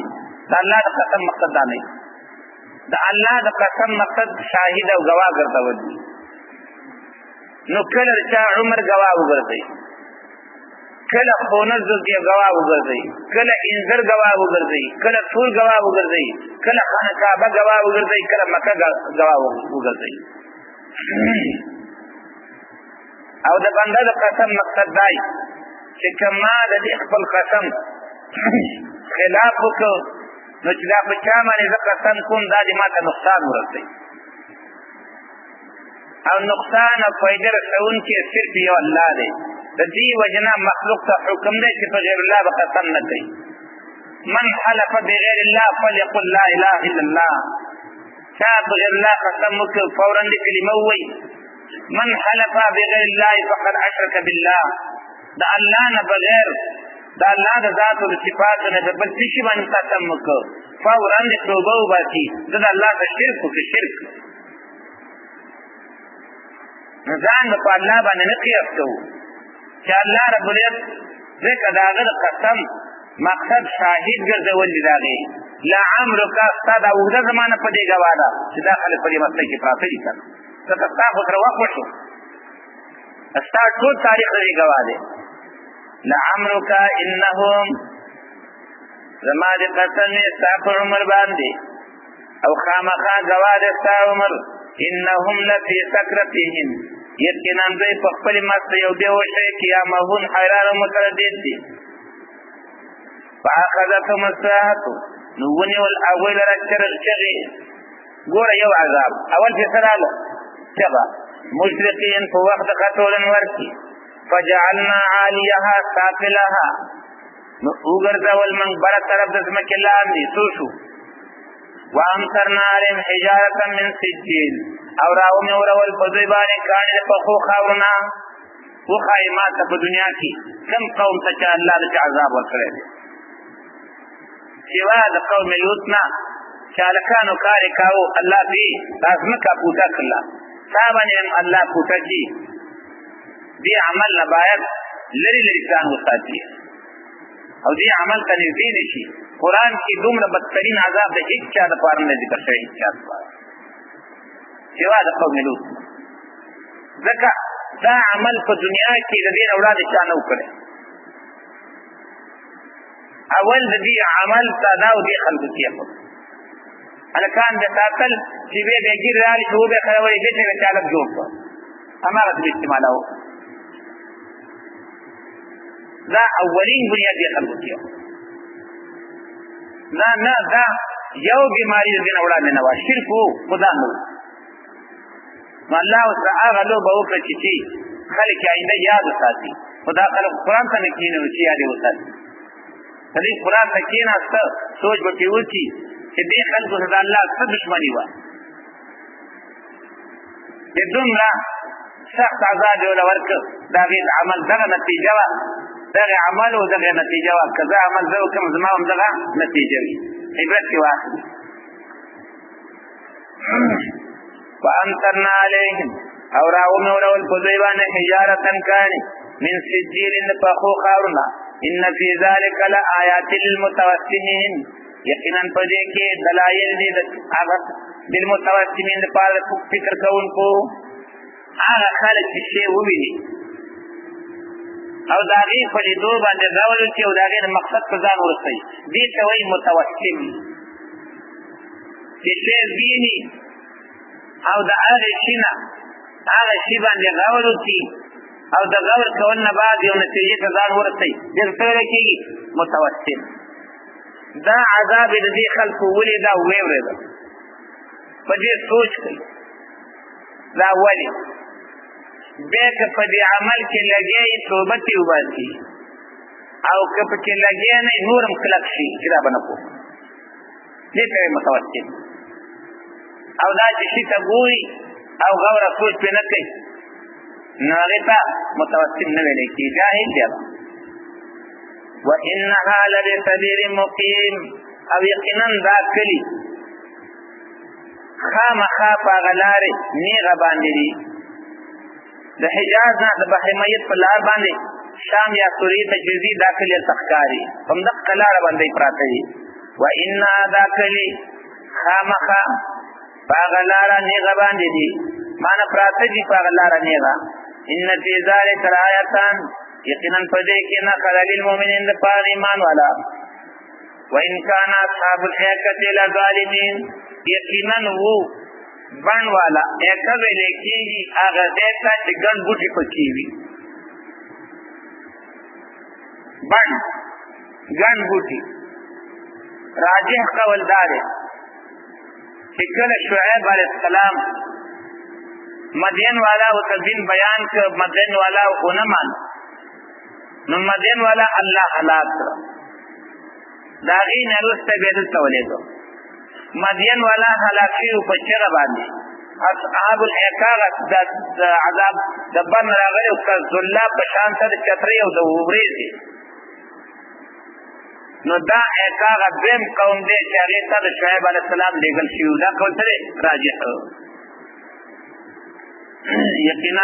د الله د قسم مقصد دا نه وي د الله د قسم مقصد شاهد او ګواه ګرځول دي نو کله چا عمر ګواه وګرځئ کله خونه زوجې ګواه وګرځئ کله انځر ګواه وګرځئ کله ټول ګواه وګرځئ کله خانه کعبه ګواه وګرځئ کله مکه ګواه وګرځئ او د بنده د قسم مقصد دی چې که ما د دې خپل قسم خلاف وکړ نو چې دا په چا باندې زه قسم کوم دا دې ما ته نقصان ورسوي او نقصان او فایده رسونکی صرف یو الله دی د دې وجه نه مخلوق ته حکم دی چې په غیر الله به قسم نه کوي من حلف بغیر الله فلیقل لا اله الا الله چا بغیر الله قسم وکړ فورا دې کلمه ووایي من حلف بغیر الله فقد اشرک بالله د الله نه بغیر د الله د ذات او صفاتو نه د بل څه شي باندې قسم وکړ فورا دې توبه وباسي د الله ته شرک وکړي شرک ځان په الله باندې نه قیاس کوو چې الله رب العزت ځکه د هغه د قسم مقصد شاهد ګرځول دي د هغې لعمرک ستا دا اوږده زمانه په دې ګواه ده چې دا خلک په دې مسله کې پراته دي که نه ځکه ستا خو سره وخت وشو ستا ټول تاریخ د دې ګواه دی لعمرک انهم زما د قسم ستا په عمر باندې او خامخا ګواه د ستا عمر انهم لفی سکرتهم یقینا دوی په خپل مست یو بېهوشۍ کې یا مهون حیران او متردد دي فاخذتهم الصیحة نو ونیول هغوی لره چغې ګوره یو عذاب اول چې څه راغله چغه مشرقین په وخت د ختولنور کې فجعلنا عالیها سافلها نو وګرځول موږ بره طرف د ځمکې لاندې څو شو وامطرنا عليهم حجارة من سجيل او راومې ورول په دوی باندې کاڼي د پخو خاورونه وښایي ما ته په دنیا کې کوم قوم ته چې الله د عذاب ورکړی دی سوا د قوم لوط نه چالکانو کار کاو الله دې لازم کا پوتا کړل صاحبانه الله پوتا جی دې عمل نه باید لری لری ځان وساتي او دې عمل ته نږدې نشي قران کې دومره بدترین عذاب د هیڅ چا د پاره نه ذکر شوی هیڅ چا سوا د قوم لوط ځکه دا عمل په دنیا کې د دې اولاد چا نه وکړي اول د دې عمل صدا او دې خلق کېږي الکان د تاکل چې به بګیر رالي شو به خلوي دې ته چالک جوړ کړ اماره دې استعمالو دا اولین بنیاد دې خلق کېږي نه دا یو بیماری دې اولاد نه وا شرک خدا نو الله تعالی له به وکړي چې خلک آینده یاد وساتي خدا خلک قرآن ته کینې او چې یاد وساتي دې قرآن ته کیناسته سوچ به وکړي چې دې خلکو سره الله څه دښمنی و دې دومره سخت عذاب ورک دا غي عمل دغه نتیجه وا دغه عمل او دغه نتیجه وا کذا عمل زو کوم زما هم دغه نتیجه وي عبرت کې واخلي وانترنا عليهم او راومو لول فزيبان حجارة كان من سجيل فخو خارنا ان في ذلك لآيات للمتوسمين یقینا پدې کې دلایل دي هغه بالمتوسمين لپاره فکر کوونکو هغه خلک چې وویني او داغه په لیدو باندې راول چې او داغه مقصد په ځان ورسي دې ته وایي متوسم چې ویني او د هغه شینه هغه شی باندې غور وکي او د غور کول نه بعد یو نتیجه ته ځان ورسي د څه کې متوسم دا عذاب دې خلکو ولې دا وېوره ده په دې سوچ کوي دا ولې به په دې عمل کې لګي توبه تی وباسي او که په کې لګي نه نورم کلک شي دا بنکو دې ته متوسم او دا چې شي ته ګوري او غوړه سوچ په نه کوي نو هغه ته متوسم نه ویل کی جاهل دی وانها لبسبيل مقيم او یقینا دا کلی خامخا غلاره نیغه باندې دي د حجاز نه د بحر میت په لار باندې شام یا سوریه ته جزئی داخلي تخکاری هم د قلار باندې پراته دي وانها دا کلی خامخا غلاره نیغه باندې دي معنا پراته دي غلاره نیغه ان فی ذلک آیاتن یقینا پدې کې نه خلل المؤمنین د پاره ایمان والا وان کان اصحاب الحقه لظالمین یقینا وو بان والا اکه لیکيږي هغه دته چې ګن بوټي پکې وي بان ګن بوټي راجح قول دار چې کله شعیب علیہ السلام مدین والا او تدین بیان ک مدین والا او نه مان نو مدین والا الله هلاک داغي نه رسته به تولېدو مدین والا هلاکی په چر باندې اصحاب الحقاق د عذاب دبن راغلی او کذلا په شان سره چتري او د وبريزي نو دا حقاق دیم قوم دې چې هغه ته شعیب علی السلام لګل شو دا قول سره راجح یقینا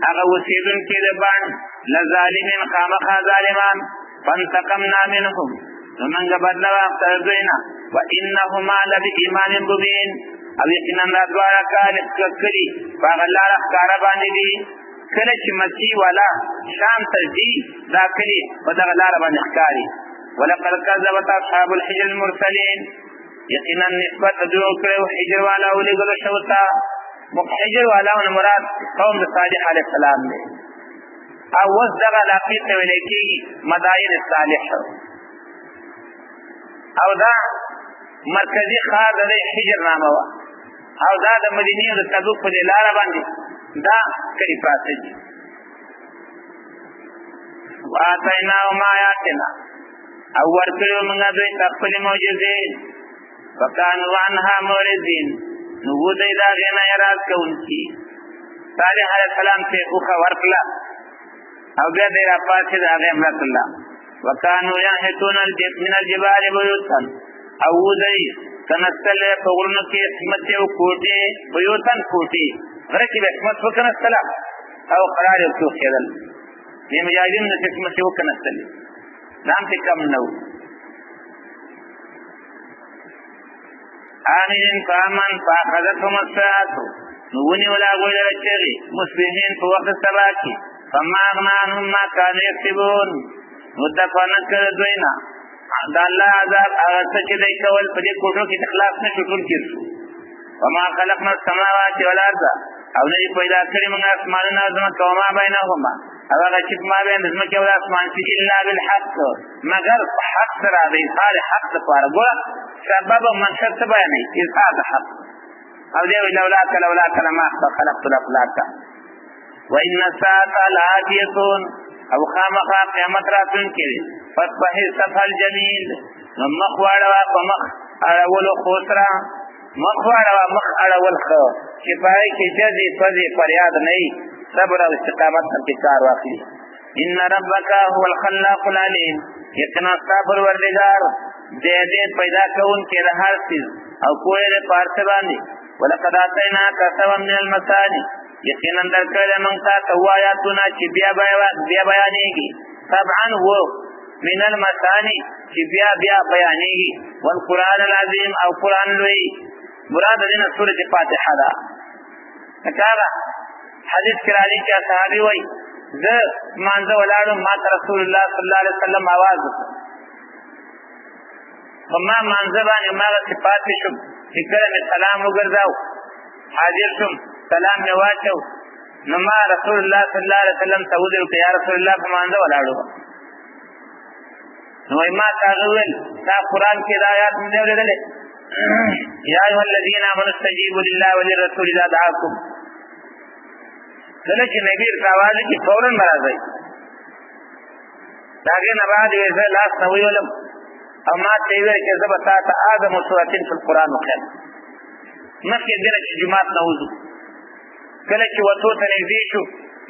هغه وسیدون کې د باندې لظالمین خامخا ظالمان فانتقمنا منهم ومن بدل واقترزینا وانهما لبإيمان مبین او یقینا دا دوارا کلی فاغلار اخکار باندې دي کله چې مسیح والا شام ترجی دا کلی ودغلار باندې اخکاری ولقد كذبت اصحاب الحجر المرسلين یقینا نسبت دعو کړو حجر والا ولګل شوتا حجر والا مراد قوم صالح علیہ السلام دی او وصدغ لاقیت ولیکی مدائن الصالح او دا مرکزی خار دا حجر نامه وا او دا د مدینه د تبوک په لار باندې دا کلی پراته دي واتینا ما آیاتنا او ورکړو موږ دوی خپل معجزې فکانوا عنها معرضین نو دوی دا غنه یاد کوونکی صالح علیہ السلام ته اوخه ورکړه او بیا دې را پاتې دا غیم الله وکانو یحتون من الجبال بیوتا او ودی کنستل پغرن کې اسمت او کوټه بیوتن کوټه غره کې اسمت وکنستل او قرار یو څو کېدل دې مجاهدین د اسمت او کنستل نام ته کم نو آمین فامن فاخذتهم الساعة نونی ولا غوی رچری مسلمین په وخت سبا کې فما اغنانهم ما كانوا يكسبون مدفعنا کړ دوینا دا الله عذاب هغه چې دوی کول په دې کوټو کې اخلاص نه شکر کړو وما خلقنا السماوات والارض او نه پیدا کړی موږ اسمانونه ځمکه او ما بینهما هغه چې ما بین ځمکه او اسمان کې الا بالحق مگر حق سره دی صالح حق لپاره ګور سبب منشأ بیانې اظهار حق او دی لولا کلمه خلقت الافلاک وان الساعه لاتیه او خامخا قیامت راتون کړي فصبح الصفح الجميل مخواړه ومخ اړول خوسرا مخواړه مخ اړول خو چې پای کې جزي فزي فریاد نه صبر او استقامت په کار واخلي ان ربک هو الخلاق العلیم یقینا صبر وردگار دې پیدا کون کې د هر څه او کوی پارت باندې ولقد اتینا کسوا من المثاني یقینا درکړه موږ ته آیاتونه چې بیا بیانېږي طبعا هو من المثاني چې بیا بیانېږي والقران العظیم او قران لوی مراد دې سورۃ فاتحه ده کله حدیث کې راځي چې صحابي وایي زه مانځه ولاړم ما رسول الله صلی الله علیه وسلم आवाज وما مانځه باندې ما صفات شم چې کله می سلام وګرځاو حاضر شم سلام می واچو نو ما رسول الله صلی الله علیه وسلم ته ویل یا رسول الله مانځه ولاړو نو ما تاسو ول دا قران کې د آیات مې ولېدلې یا ایه الذین آمنوا استجیبوا لله وللرسول اذا دعاکم کله چې نبی راوالي کې فورن راځي داګه نه بعد یې لاس نوې ولم او ما ته ویل چې زبتا ته اعظم سورۃ فی القرآن وکړ مخکې دغه چې جمعات نه وځو کله چې وته ته نږدې شو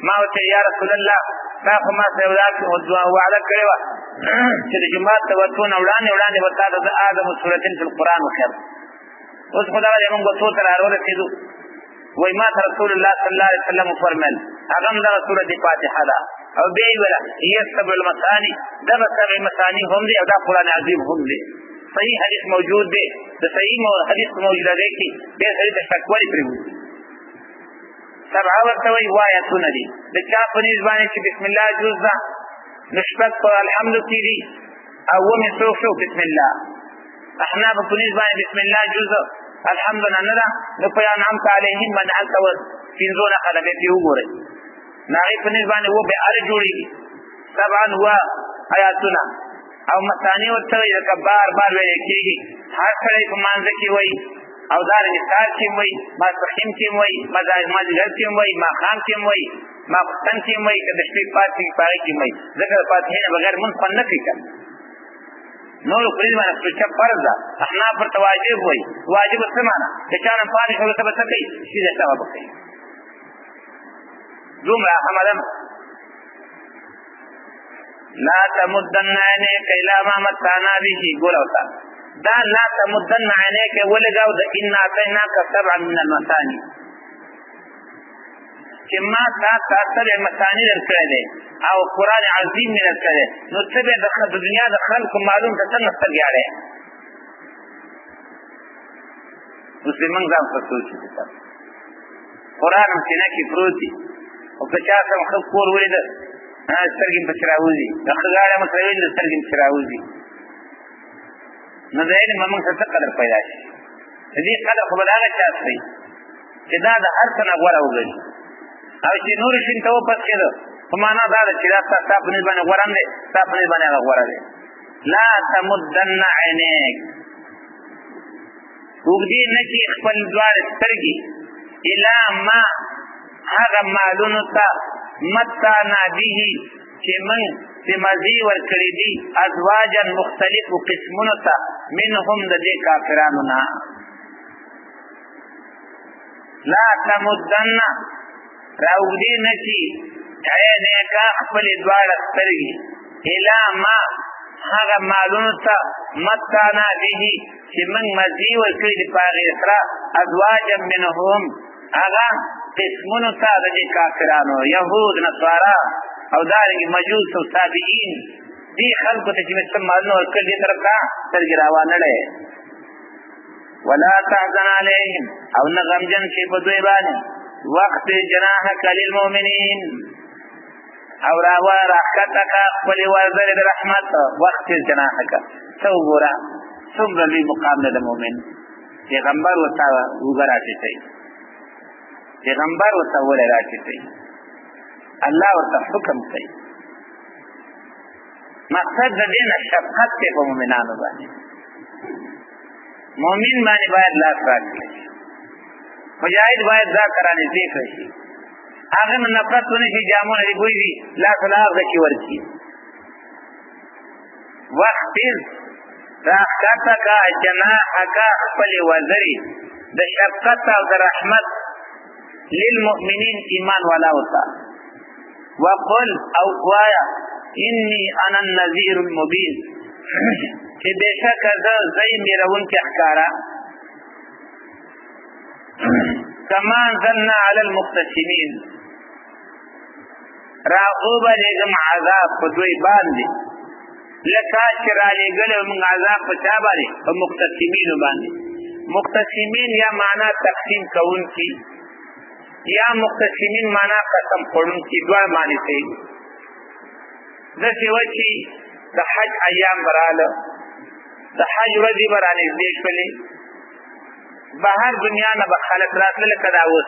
ما ته یا رسول الله دا خو ما ته او دعا وعده کړو چې د جمعات ته وته نه وړاندې وتا د اعظم سورۃ فی القرآن وکړ اوس خدای موږ وته ته راورسېدو وای ما رسول الله صلی الله علیه وسلم فرمایل هغه د سورۃ فاتحه ده او دی ولا هي سبع المثاني ده سبع مثاني هم دي او ده قران عظیم هم دي صحیح حدیث موجود دی د صحیح حدیث موجود دی کې به صحیح تشکوي پرې سبع ورتوي وایتونه دي د چا په نسبانه چې بسم الله جوز ده نشبت الحمد کیږي او ومن سوفو بسم الله احنا په نسبانه بسم الله جوز الحمد لله نو په انعام علیهم من التو فینزونه خلبه دی وګورئ ناغی په نسبانه و به ار جوړیږي طبعا هو آیاتنا او مثانی ورته یو بار ویل کېږي هر کله په مانځ کې وای او دار نثار کې وای ما صحیم کې وای ماجر کې وای ما خام کې وای ما پتن کې وای د شپې پاتې پاره کې وای ذکر فاتحه بغیر من فن نه کوي نو پرې باندې چې فرض ده احنا پر واجب وای واجب څه معنا چې چا نه پاره شو ته څه کوي چې دا ثواب کوي جمله حمدم لا تمدن عينيك الى ما متعنا به قولوا دا لا تمدن عينيك ولغاو دا ان اعطيناك سبعا من المثاني چې ما تا سبع مثاني درکړه او قران عظیم می درکړه نو سبع د دنیا د خلق معلوم ته څنګه ستګیاړي مسلمان ځان سوچي قران هم څنګه کې پروتي او که چا سم خپل کور ولید سترګې په چراوزي د خدای مخوي د سترګې چراوزي نو دا یې موږ څه قدر پیدا شي دې قدر خو بلاغه چاستي چې دا د هر څه نه غوړه وګړي او چې نور شي ته په کېده په معنا دا چې دا تاسو په نسبت غوړم دي تاسو په نسبت غوړه دي لا تمدن عينيك وګدي نه چې خپل دوار سترګې الا ما هغه معلومه تا متا نبيه چې من په مزي ور کړی دي ازواجا مختلف قسمونه تا منهم د دې کافرانو نه لا تمدن راوګدي نشي عینه کا خپل دوار سترګي الا ما هغه مالونو ته متانا به چې موږ مزي ورکړي دي په هغې سره ازواجا منهم هغه قسمونو ته د دې کافرانو یهود نصارا او دارنګې مجوس او تابعین دې خلکو ته چې موږ څه مالونه ورکړي دې طرف ته سترګې راوانړی ولا تحزن علیهم او نه غمجن شي په دوی باندې وقت جناحک للمؤمنین او راښکته که خپلې ورځلې د رحمت وقت جناحک څه وګوره څومره لوی مقام دی د مؤمن پیغمبر ورته اوږه راټیټوي پیغمبر ورته ولې راټیټوي الله ورته حکم کوي مقصد د دې نه شفقت دی په مؤمنانو باندې مؤمن باندې باید لاس راکړي مجاهد باید ځان سره نږدې کړي شي هغه نه نفرت ونه شي جامونه دې بوی وي لاس له هغه کې ورکړي واخفض راښکته که جناحک خپلې وزرې د شفقت او د رحمت للمؤمنین ایمان والاو ته وقل او وایا انی انا النذیر المبین چې بېشکه زه یم یېرونکی ښکاره کما انزلنا علی المقتسمین راوبلېږم عذاب په دوی باندې لکه چې رالېږلی موږ عذاب په چا باندې په مقتسمینو باندې مقتسمین یا معنا تقسیم کوونکي یا مقتسمین معنا قسم خوړونکي دواړه معنی کوي داسې وه چې د حج ایام به راله د حج ورځې به رانږدې شولې بهر دنیا نه به خلک راتله لکه دا اوس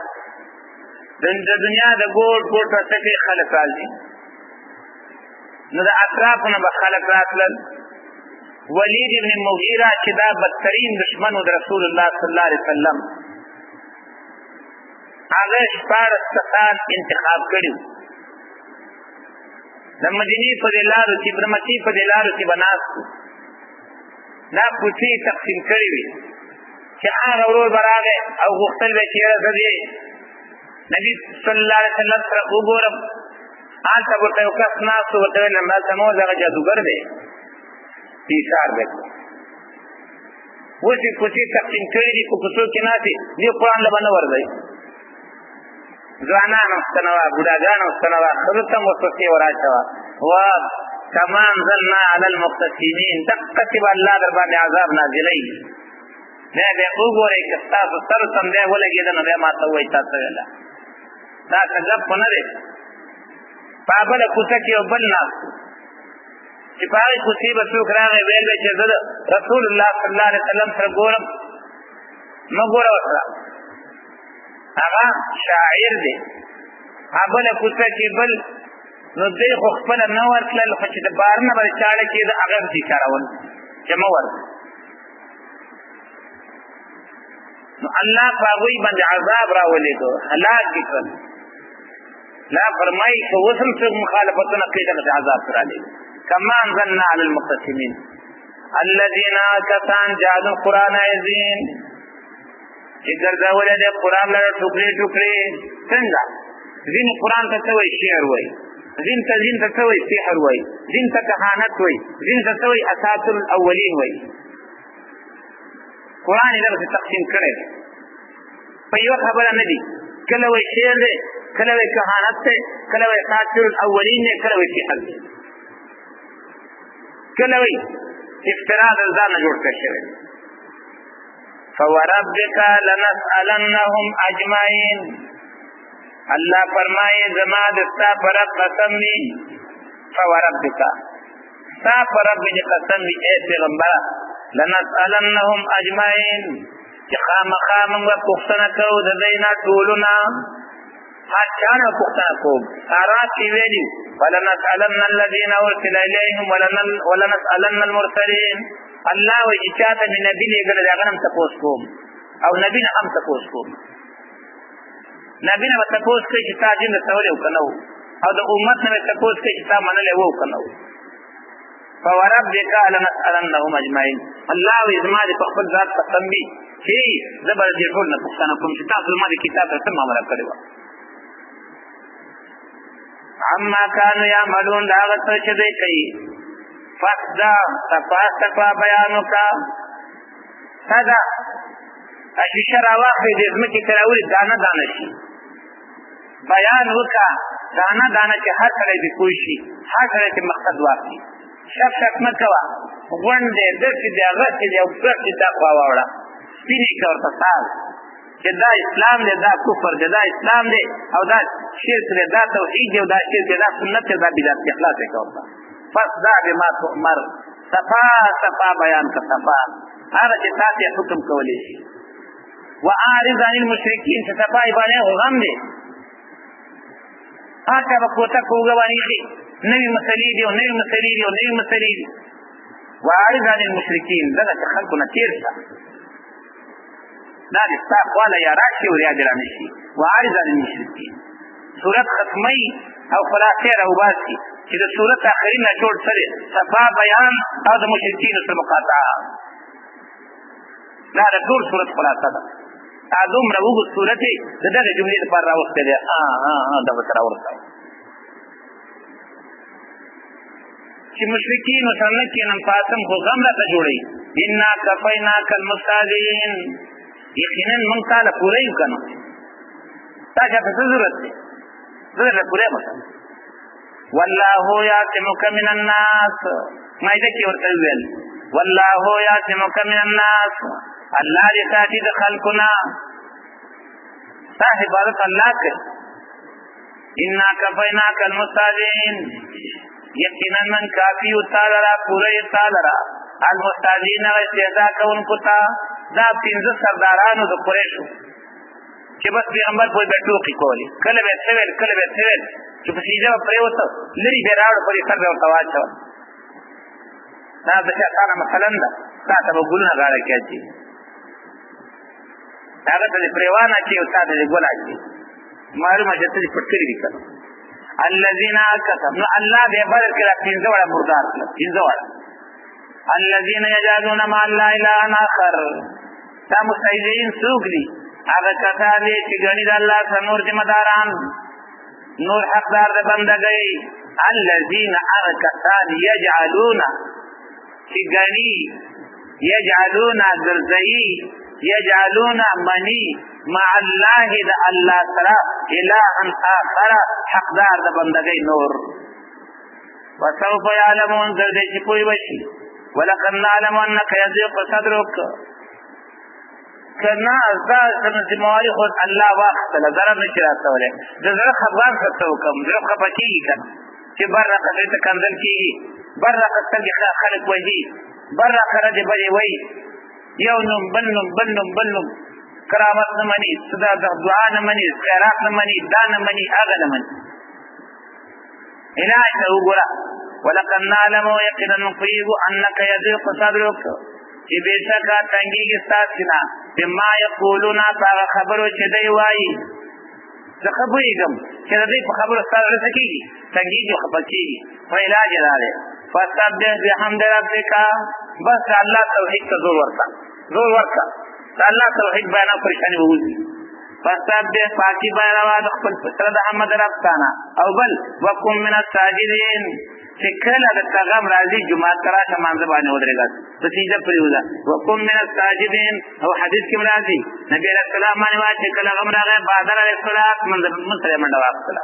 د دنیا د ګوټ ګوټ رسکې خلک راځي نو د اطرافو نه به خلک راتلل ولید ابن مغیره چې دا بدترین دشمن و د رسول الله صلی الله علیه وسلم هغه 14 کسان انتخاب کړي د مدینې په دې لارو کې د مکې په دې لارو کې به ناست دا کوڅې تقسیم کړي وي چې هغه ورور به راغی او غوښتل به چې یاره زه دې نبي صلی الله علیه وسلم سره وګورم هلته ورته یو کس ناست و ورته ویل همدلته مه ورځه هغه جادوګر دی ایثار به کړو اوس یې کوڅې تقسیم کړي دي په کوڅو کې ناستې دې قرآن له به نه ورځئ ځوانان هم ستنه وه بوډاګان هم ستنه وه ښځو ته هم وسوسې وراچوه کما انزلنا علی المقتسمین دقسې به الله در باندې عذاب نازلوي بیا بیا وګورئ که ستاسو سر تندی ولګېده نو بیا ما ته ووایي تا څه ویله دا که ګپ خو نه دی په بله کوڅه کې یو بل ناست چې په هغې کوڅې به څوک راغی ویل به چې زه د رسول الله صلی الله علیه وسلم سره ګورم مه ګوره ورسره هغه شاعر دی بله کوڅه کې بل نو دی خو خپله نه ورتلل خو چې د بار نه به چاړه کېده هغه پسې اشارول چې مه ورځه نو الله په هغوی باندې عذاب راولېږه هلاک یې کړل لا فرمایي که اوس هم څوک مخالفتونه کوي دغسې عذاب پرې رالېږي کما انزلنا علی المقتسمین الذین کسان جعلوا القرآن عظیم چې ګرځولی دی قرآن لره ټوکرې ټوکرې څنګه ځینې قرآن ته څه وایي شعر وایي ځین ته څه وایي سحر وایي ځین ته کهانت وایي ځین ته څه وایي اساطیر الاولین وایي قرآن یې دغسې تقسیم کړی دی په یوه خبره نه دي کله وایي شعر دی کله وایي کهانت دی کله وایي اساطیر الاولین دی کله وایي سحر دی کله وایي افترا د ځان نه جوړ کړی شوی دی فوربک لنسألنهم اجمعین الله فرمایي زما د ستا په رب قسم وي فوربک ستا په رب دې قسم وي ای پیغمبره لنسألنهم اجمعین چې خامخا موږ به پوښتنه کوو د دوی نه ټولونه هر چا نه پوښتنه کوو آرات کې ویلي ولنسألن الذین ارسل الیهم ولنسألن المرسلین الله وایي چې چاته مې نبي لېږلی د هغه نه هم تپوس کوم او نبي نه هم تپوس کوم نبي نه به تپوس کوي چې تا دین رسولی او که نه او د امت نه به تپوس کوي چې تا منلی و او که نه فوربک لنسألنهم اجمعین الله وایي زما دې په خپل ذات قسم وي چې زه به د دې ټول نه پوښتنه کوم چې تاسو زما د کتاب سره څه معامله کړې وه عما کانو یعملون د هغه څه چې دوی کوي فصدا صفا صفا بیان وکړه. صدا شیشه راواخلې د ځمکې ته راولي دانه دانه شي، بیان وکړه دانه دانه چې هر سړی دې پوه شي، هر سړی چې مقصد واخلي. شک شک مه کوه، غونډ دی داسې دی هغسې دی او پرسې دا خوا واوړه، سپینې کړه ورته سال چې دا اسلام دی دا کفر دی، دا اسلام دی او دا شرک دی، دا توحید دی او دا شرک دی، دا سنت دی دا بدعت دی، خلاص یې کړه ورته. فصدع بما تؤمر، صفا صفا بیان کړه، صفا هغه چې تاسې حکم کولی شي. واعرض عن المشرکین، چې صفا یې باندې غم دی، هر چا به کوته کوږه باندې ایښي، نوي مسلې دي او نوي مسلې دي او نوي مسلې دي. واعرض عن المشرکین، دغه چې خلکو نه تېر شه، دا دې ستا خواله یا راشي او یا دې رانه شي. واعرض عن المشرکین صورت ختموي او خلاصې راوباسي چې د صورت آخري نه جوړ څه دی؟ صفا بیان او د مشرکینو سره مقاطعه. دا د ټول صورت خلاصه ده. دا دومره اوږد صورت یې د دغې جملې لپاره راوستی دی. دغه ته راورسوه چې مشرکینو سره نه کښېنم، پاتم خو غم راته جوړوي. انا کفیناک المستهزئین، یقینا موږ تا له پوره یو که نه، تا چا ته څه ضرورت دی؟ زه درله پوره یم. والله یعصمک من الناس، مایده کې ورته وویل والله یعصمک من الناس، الله دې ساتي د خلکو نه، ستا حفاظت الله کوي. انا کفیناک المستهزئین، یقینا من کافی یو تا لره، پوره یې تا لره. المستهزئین هغه استهزا کوونکو ته، دا 15 سردارانو د قریشو چې بس پیغمبر پورې به ټوکې کولې، کله به یې څه ویل کله به یې څه ویل، چې په سجده به پرېوته لرې به یې راوړه پورې سر به ورته واچول. دا د شیطانه مثلا ده، تا ته به ګلونه غاړه کې اچي، هغه ته دې پرېوانه اچي او تا ته دې ګل اچي، معلومه چې ته دې پټ کړي دي که نه. الذین کفروا، نو الله بیا بدل کړه 15 وړه مردار کړه، 15 وړه. الذین یجعلون مع الله الها آخر، دا مستهزئین څوک دي؟ هغه کسان دي چې ګڼي د الله سره نور ذمه داران، نور حقدار د بندګۍ. الذین هغه کسان یجعلون چې ګڼي، یجعلون ګرځوي، یجعلون منی مع الله د الله سره الها آخر حقدار د بندګۍ نور. وسوف یعلمون، زر دی چې پوه بشي. ولقد نعلم انک یضیق صدرک، که نه دا ذمواري خو الله واخیستله، ضرر نشي راسولی. د زړه خفګان سره څه وکړم؟ زړه خفه کېږي که نه چې بررقه زړه ته کنځل کېږي، بررقه سترګې خلک وهي، بررقه ردې بدې وایي، یو نوم بل نوم بل نوم بل نوم، کرامت نه مني، دعا نه مني، خیرات نه مني، دا نه مني، هغه نه مني. علاج ته وګوره. ولقد نعلم، یقینا موږ پوهېږو انک یضیق صدرک، چې بېشکه تنګېږي ستاسې نه، بما یقولون، په هغه خبرو چې دی وایي. زه ښه پوهېږم چې د دوی په خبرو ستا زړه څه کېږي؟ تنګېږي او خفه کېږي. خو علاج یې دا دی، فسبح بحمد ربک، بس د الله توحید ته زور ورکړه، زور ورکړه، د الله توحید بیان او پریشاني به وځي. فسبح، پاکي بیانوه د خپل سره د حمد رب ستانه. او بل وکن من الساجدین، چې کله د غم راځي جماعت ته راشه، مانځه باندې ودرېږه، په سجده پرېوځه. وکن من الساجدین، او حدیث کې راځي نبي علیه السلام باندې وایي چې کله غم راغی بادر علیه السلام مونځ ته یې منډه واخیستله.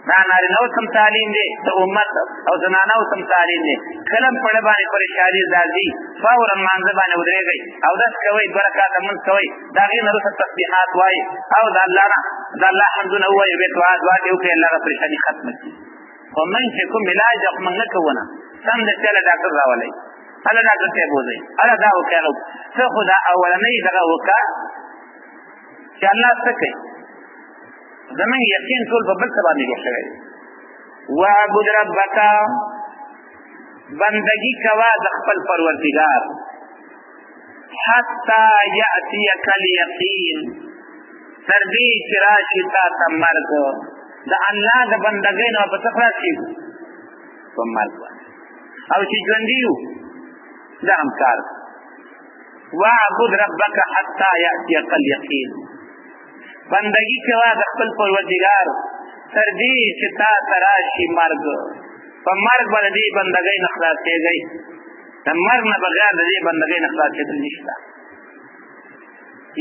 دا نارینهو سم تعلیم دی د امت او زنانهو سم تعلیم دی. کله هم پړه باندې پریشاني راځي فورا مانځه باندې ودرېږئ، اودس کوئ، 2 رکعته لمونځ کوئ، د هغې نه وروسته تسبیحات وایئ او د الله نه د الله حمدونه ووایئ، بیا دعا دې وکړئ، الله به پریشاني ختمه کړي. خو موږ چې کوم علاج خو موږ نه کوو نه، سمدستي هله ډاکټر راولئ، هله ډاکټر ته یې بوځئ، هله دا وکړئ، هغه څه خو دا اولنۍ دغه وکړه چې الله څه کوي. زمونږ یقین ټول په بل څه باندې جوړ شوی دی. واعبد ربک، بندګي کوه د خپل پروردګار، حتی یأتیک الیقین، تر دې چې راشي تا ته مرګ. د الله د بندګۍ نه په څه خلاص کېږو؟ په مرګ باندې. او چې ژوندي یو دا هم کار. واعبد ربک حتی یأتیک الیقین، بندګي کوه د خپل پروردګار تر دې چې تا ته راشي مرګ. په مرګ به د دې بندګۍ نه خلاصېږئ، د مرګ نه بغیر د دې بندګۍ نه خلاصېدل نشته.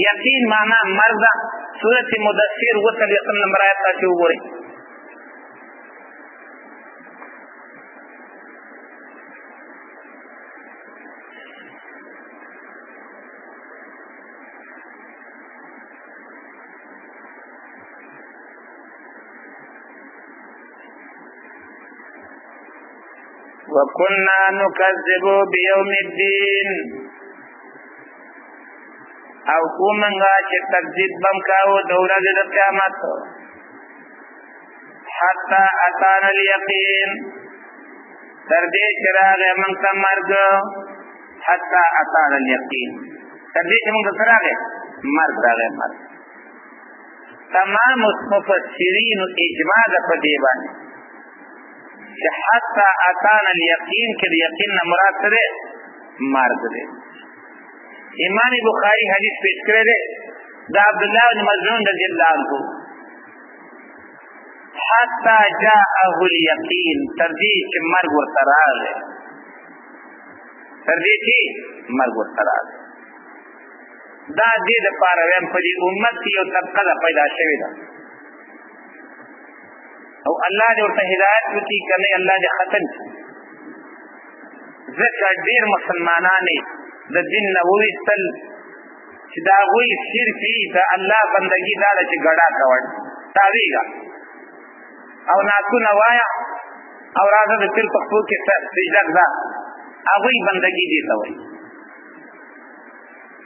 یقین معنا مرګ ده. سورت مدثر 40 نمبر آیت تاسې وګورئ. وَكُنَّا نُكَذِّبُ بِيَوْمِ الدِّينِ او کومنګا چې تکذیب بم کاوه د ورځې د قیامت حتی اتانا الیقین تر دې چې راغی موږ ته مرګ، حتی اتانا الیقین تر دې چې موږ ته راغی مرګ راغی. مرګ تمام مفسرین اجماع ده په دې باندې چې حتی اتانا الیقین کې د یقین نه مراد څه دی؟ مرګ دی. امام بخاری حدیث پیش کړی دی د عبدالله بن مسعود رضی الله عنه، حتی جاءه الیقین تر دې چې مرګ ورته راغی، تر دې چې مرګ ورته راغی. دا دې دپاره ویم په دې امت کې یو طبقه ده پیدا شوې ده او الله دې ورته هدایت وکړي که نه الله دې ختم کړي. ځکه ډېر مسلمانان د دین نه وویستل چې د هغوی صرف د الله بندګي دا ده چې ګډا کوئ، تاویږه او نعتونه وایه او راځه د پیر په خپلو کې سجده ږده، هغوی بندګي دې ته وایي.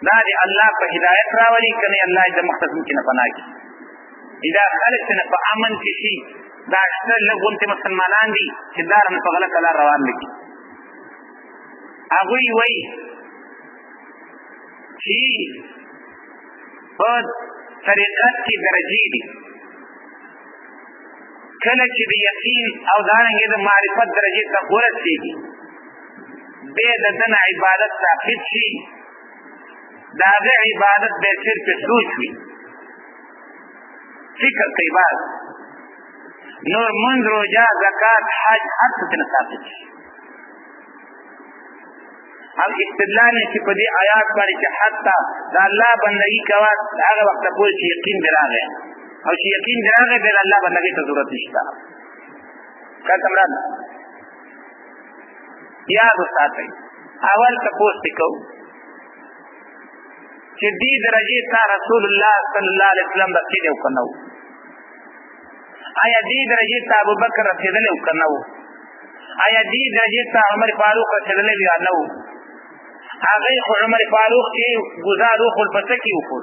دا دې الله په هدایت راولي که نه الله د مخته ځمکې نه پناه کړي. دا خلک چې نه په امن کې شي، دا شته لږ غونتې مسلمانان دي چې دا رانه په غلطه لار روان نه کړي. هغوی وایي چې په طریقت کې درجې دي، کله چې د یقین او دارنګې د معرفت درجې ته ورسېږي بیا د ده نه عبادت ثابت شي، د هغه عبادت بیا صرف سوچ وي، فکر کوي باز نور منځ روژه زکات حج هر څه ترې ثابت شي. او استدلال نه چې په دې آیات باندې چې حتی د الله بندګي کوه هغه وخته پورې چې یقین دې راغی او چې یقین دې راغی بیا د الله بندګۍ ته ضرورت نشته. ښه مراد یاد وساتئ. اول تپوس دې کوو چې دې درجې ته رسول الله صلی الله علیه وسلم رسېدلی او که نه و؟ آیا دې درجې ته ابوبکر رسېدلی او که نه و؟ آیا دې درجې ته عمر فاروق رسېدلی و یا نه و؟ هغې خو عمر فاروق چې ګزار وخوړ په څه کې وخوړ؟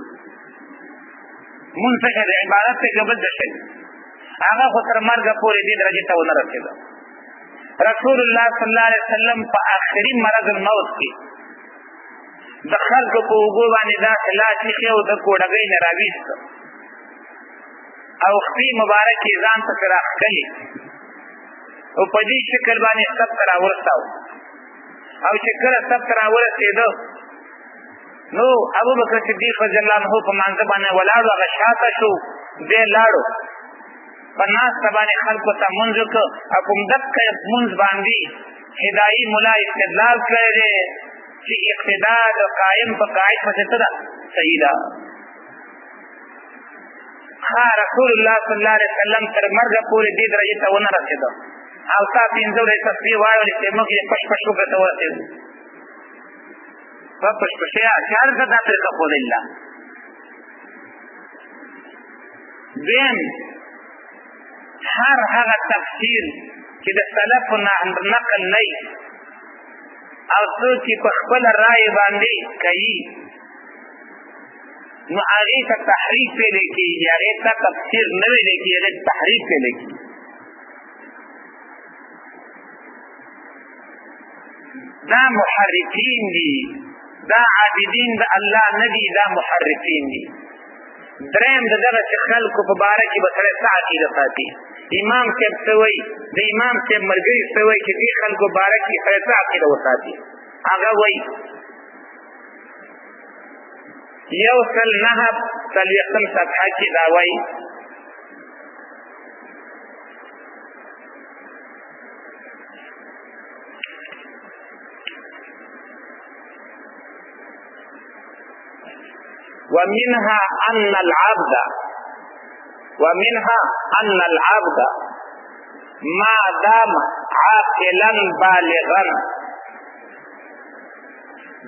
مونځ څه شی د عبادت ته که بل څه شی؟ هغه خو تر مرګه پورې دې درجې ته ونه رسېده. رسول الله صلی الله علیه وسلم په آخري مرض الموت کې د خلکو په اوږو باندې داسې لاس ایښی او د کوډګۍ نه راویسته او خپې مبارکې ځان پسې راښکلې او په دې شکل باندې سب ته راورساو. او چې کله سب ته راورسېده نو ابوبکر صدیق رضی الله عنه په مانځه باندې ولاړو، هغه شاته شو، دی لاړو په ناسته باندې خلکو ته مونځ وکړه او په همدقه مونځ باندې هدایي ملا استدلال کړی دی چې اقتدا د قایم په قاعد پسې څه ده؟ صحیح ده. رسول الله صلی الله علیه وسلم تر مرګه پورې دې درجې ته ونه رسېده او تا 15 ورځې تسبیح واورلې چې موږ یې پش پش وکړه ته ورسېدو. په پش پشۍ چې هر څه دا طریقه ښودلله. دویم هر هغه تفسیر چې د سلفو نه نقل نه وي او څوک چې په خپله رایې باندې کوي نو هغې ته تحریف ویلی کېږي، هغې ته تفسیر نه ویلی کېږي، هغې ته تحریف ویلی کېږي. دا محرفین دي، دا عابدین د الله نه دي، دا محرفین دي. دریم د دغسې خلکو په باره کې به سړی څه عقیده ساتي؟ امام صاحب څه وایي؟ د امام صاحب ملګري څه وایي چې دې خلکو باره کې سړی څه عقیده وساتي؟ هغه وایي 109 صفحه کې دا وایي ومنها أن العبد ما دام عاقلا بالغا،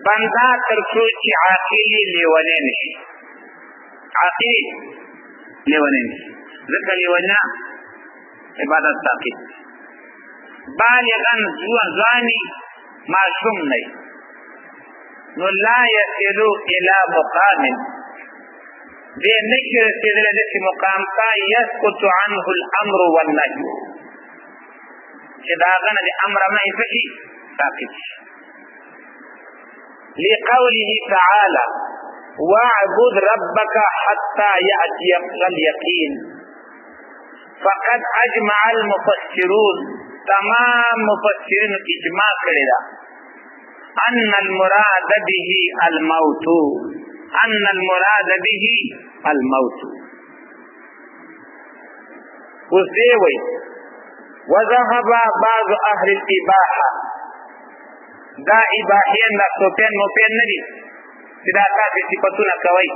بندا تر څو چې عاقلی لیونی نشي، عاقلی لیونی نشي، ځکه لیونیا عبادت تعقیب، بالغا ځواني معصوم نه نو لا يصل الى مقام دې نشي رسېدلی داسې مقام ته يسقط عنه الامر والنهي چې د هغه نه د امر او نهي څه شي ساقط شي. لقوله تعالى واعبد ربك حتى يأتيك اليقين. فقد اجمع المفسرون، تمام مفسرین اجماع کړی ده، ان المراد به الموت، ان المراد به الموت. اوس دی وی وذهب بعض اهل الاباحه، دا اباحیان دا سوپین موپین نه دي چې دا تاسې صفتونه کوئ،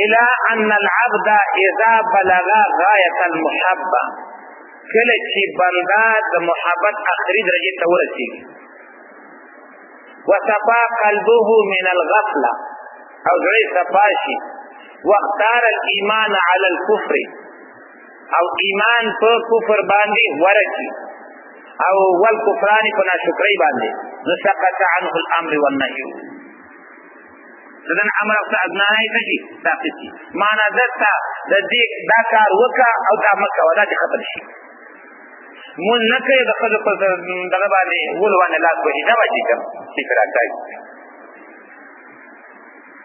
الى ان العبد اذا بلغ غايه المحبه، کله چې بنده د محبت اخري درجې ته ورسېږي، وصفا قلبه من الغفله، او زړه صفا شي، واختار الايمان على الكفر، او ایمان په کفر باندې ورکی، او والکفران په ناشکرۍ باندې، نو سقط عنه الامر والنهي، دنه امر او ادنای څه شي ساقط شي. معنا دته د دې دا کار وکړه او دا مکه ودا چې ختم شي. مون نه کوي د خپل په دغه باندې ولوانه لاس وهي دا وایي چې راځي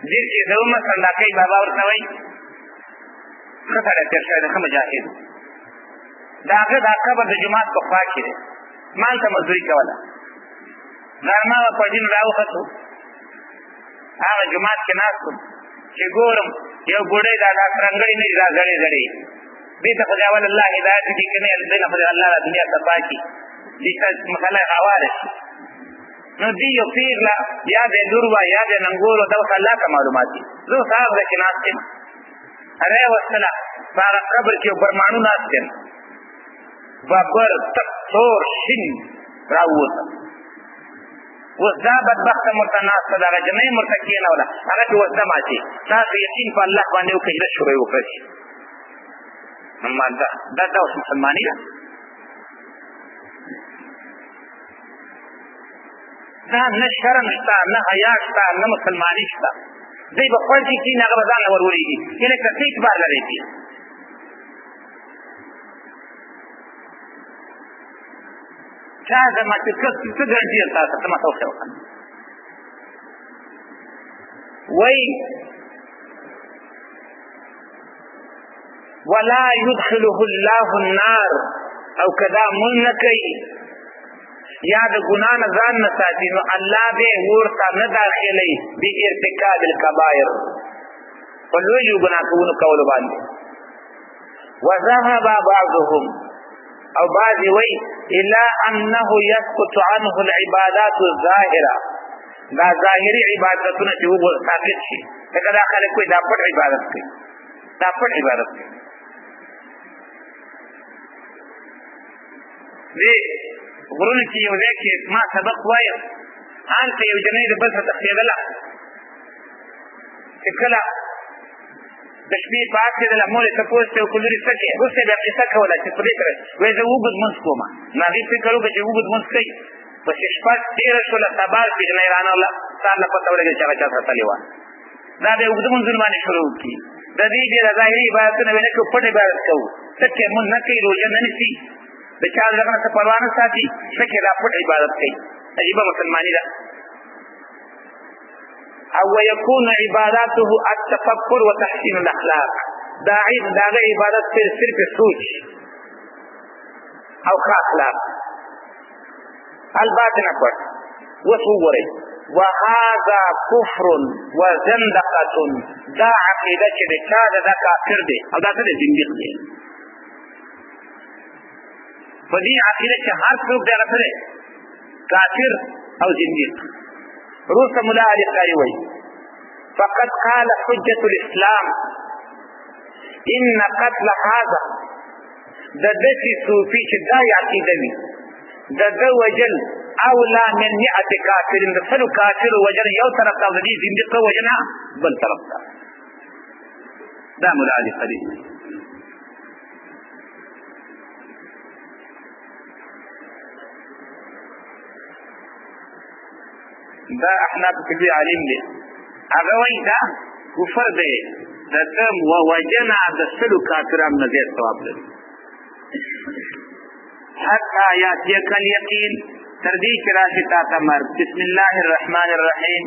دې چې زومه صنداقي بابا ورته وایي خطر تر شاید هم مجاهد دا هغه د قبر د جماعت په خوا کې مال ته مزدوري کوله، غرمه په دین راوخته هغه جماعت کې ناست چې ګورم یو ګوډی دا رنګړی نه دا زړې زړې دې ته خدای ول الله هدایت دې کنه دې نه خدای الله دنیا ته پاکي دې مسله حواله نو دې یو پیر لا یا دې دوروا یا دې ننګورو دا الله ته معلومات دي. زه صاحب کې ناست یم اره وسله هغه قبر کې برمانو ناست یم بابر تک تور شین راووت اوس دا بدبخته مرته ناسته دغه جنۍ مرته کېنوله هغه چې اوس ده ماتې تاسو یقین په الله باندې وکړئ هجرت شروع وکړئ دا اوس مسلماني ده دا نه شرم شته نه حیا شته نه مسلماني شته دی به خوړ چې کېني هغه به ځان له ورورېږي یعنې که څه اعتبار لرئ دي چا زما چې څه ګرنټي ده تاسو ته ما ته وښیه وایي ولا يدخله الله النار او کدا مون نه کوي یا د ګناه نه ځان نه ساتي نو الله به ورته نه داخلوي بارتکاب الکبائر په لویو ګناه کولو باندې. وذهب بعضهم او بعضی وی الا انه يسقط عنه العبادات الظاهره، دا ظاهري عبادتونه چې وګور ساقط شي لکه دا خلک کوي دا پټ عبادت کوي دا پټ عبادت کوي دې غرونه چې یو ځای کې ما سبق وایم هلته یو جنۍ د بل څه تښتېدله چې کله د شپې پاڅېدله مور یې تپوس ته وکړو لورې څه کې وروسته یې بیا قصه کوله چې په دې سره وایي زه اوږد لمونځ کوم نو هغې فکر وکړه چې اوږد لمونځ کوي پس چې شپه تېره شوله سبا شوې جنۍ رانغله سهار له پته ولګېده چې هغه چا ساتلې وه دا بیا اوږده لمونځونه باندې شروع کړي د دې بیا د ظاهري عبادتونه بیا نه کوو پټ عبادت کوو څه کې لمونځ نه کوي روژه نه نیسي د چا دغه نه څه پروا نه ساتي څه کې دا پټ عبادت کوي عجیبه مسلماني ده. او ويكون عباداته التفكر وتحسين الاخلاق، دا عبادت صرف سوچ او ښه اخلاق الباطنه پټ وصوري وهذا كفر وزندقه، دا عقیده چې د چا دا کافر دی او دا څه دی زنديق دی په دې عقیده چې هر څوک دغه څه دی کافر او زنديق. روسه ملا علي قاري وایي فقد قال حجة الاسلام ان قتل هذا د دسی صوفی چې دا عقیده وي د ده وجل اولا من 100 کافر د سلو کافر وجل یو طرف ته دي زندقه وجنه بل طرف ته دا مولا علی قریب دا احناف کبیر عالم دی هغه وایي دا کفر دی د ده وجنه د سلو کافرانو نه ډېر ثواب لري حتى ياتيك اليقين ترديك راشتا تمر بسم الله الرحمن الرحيم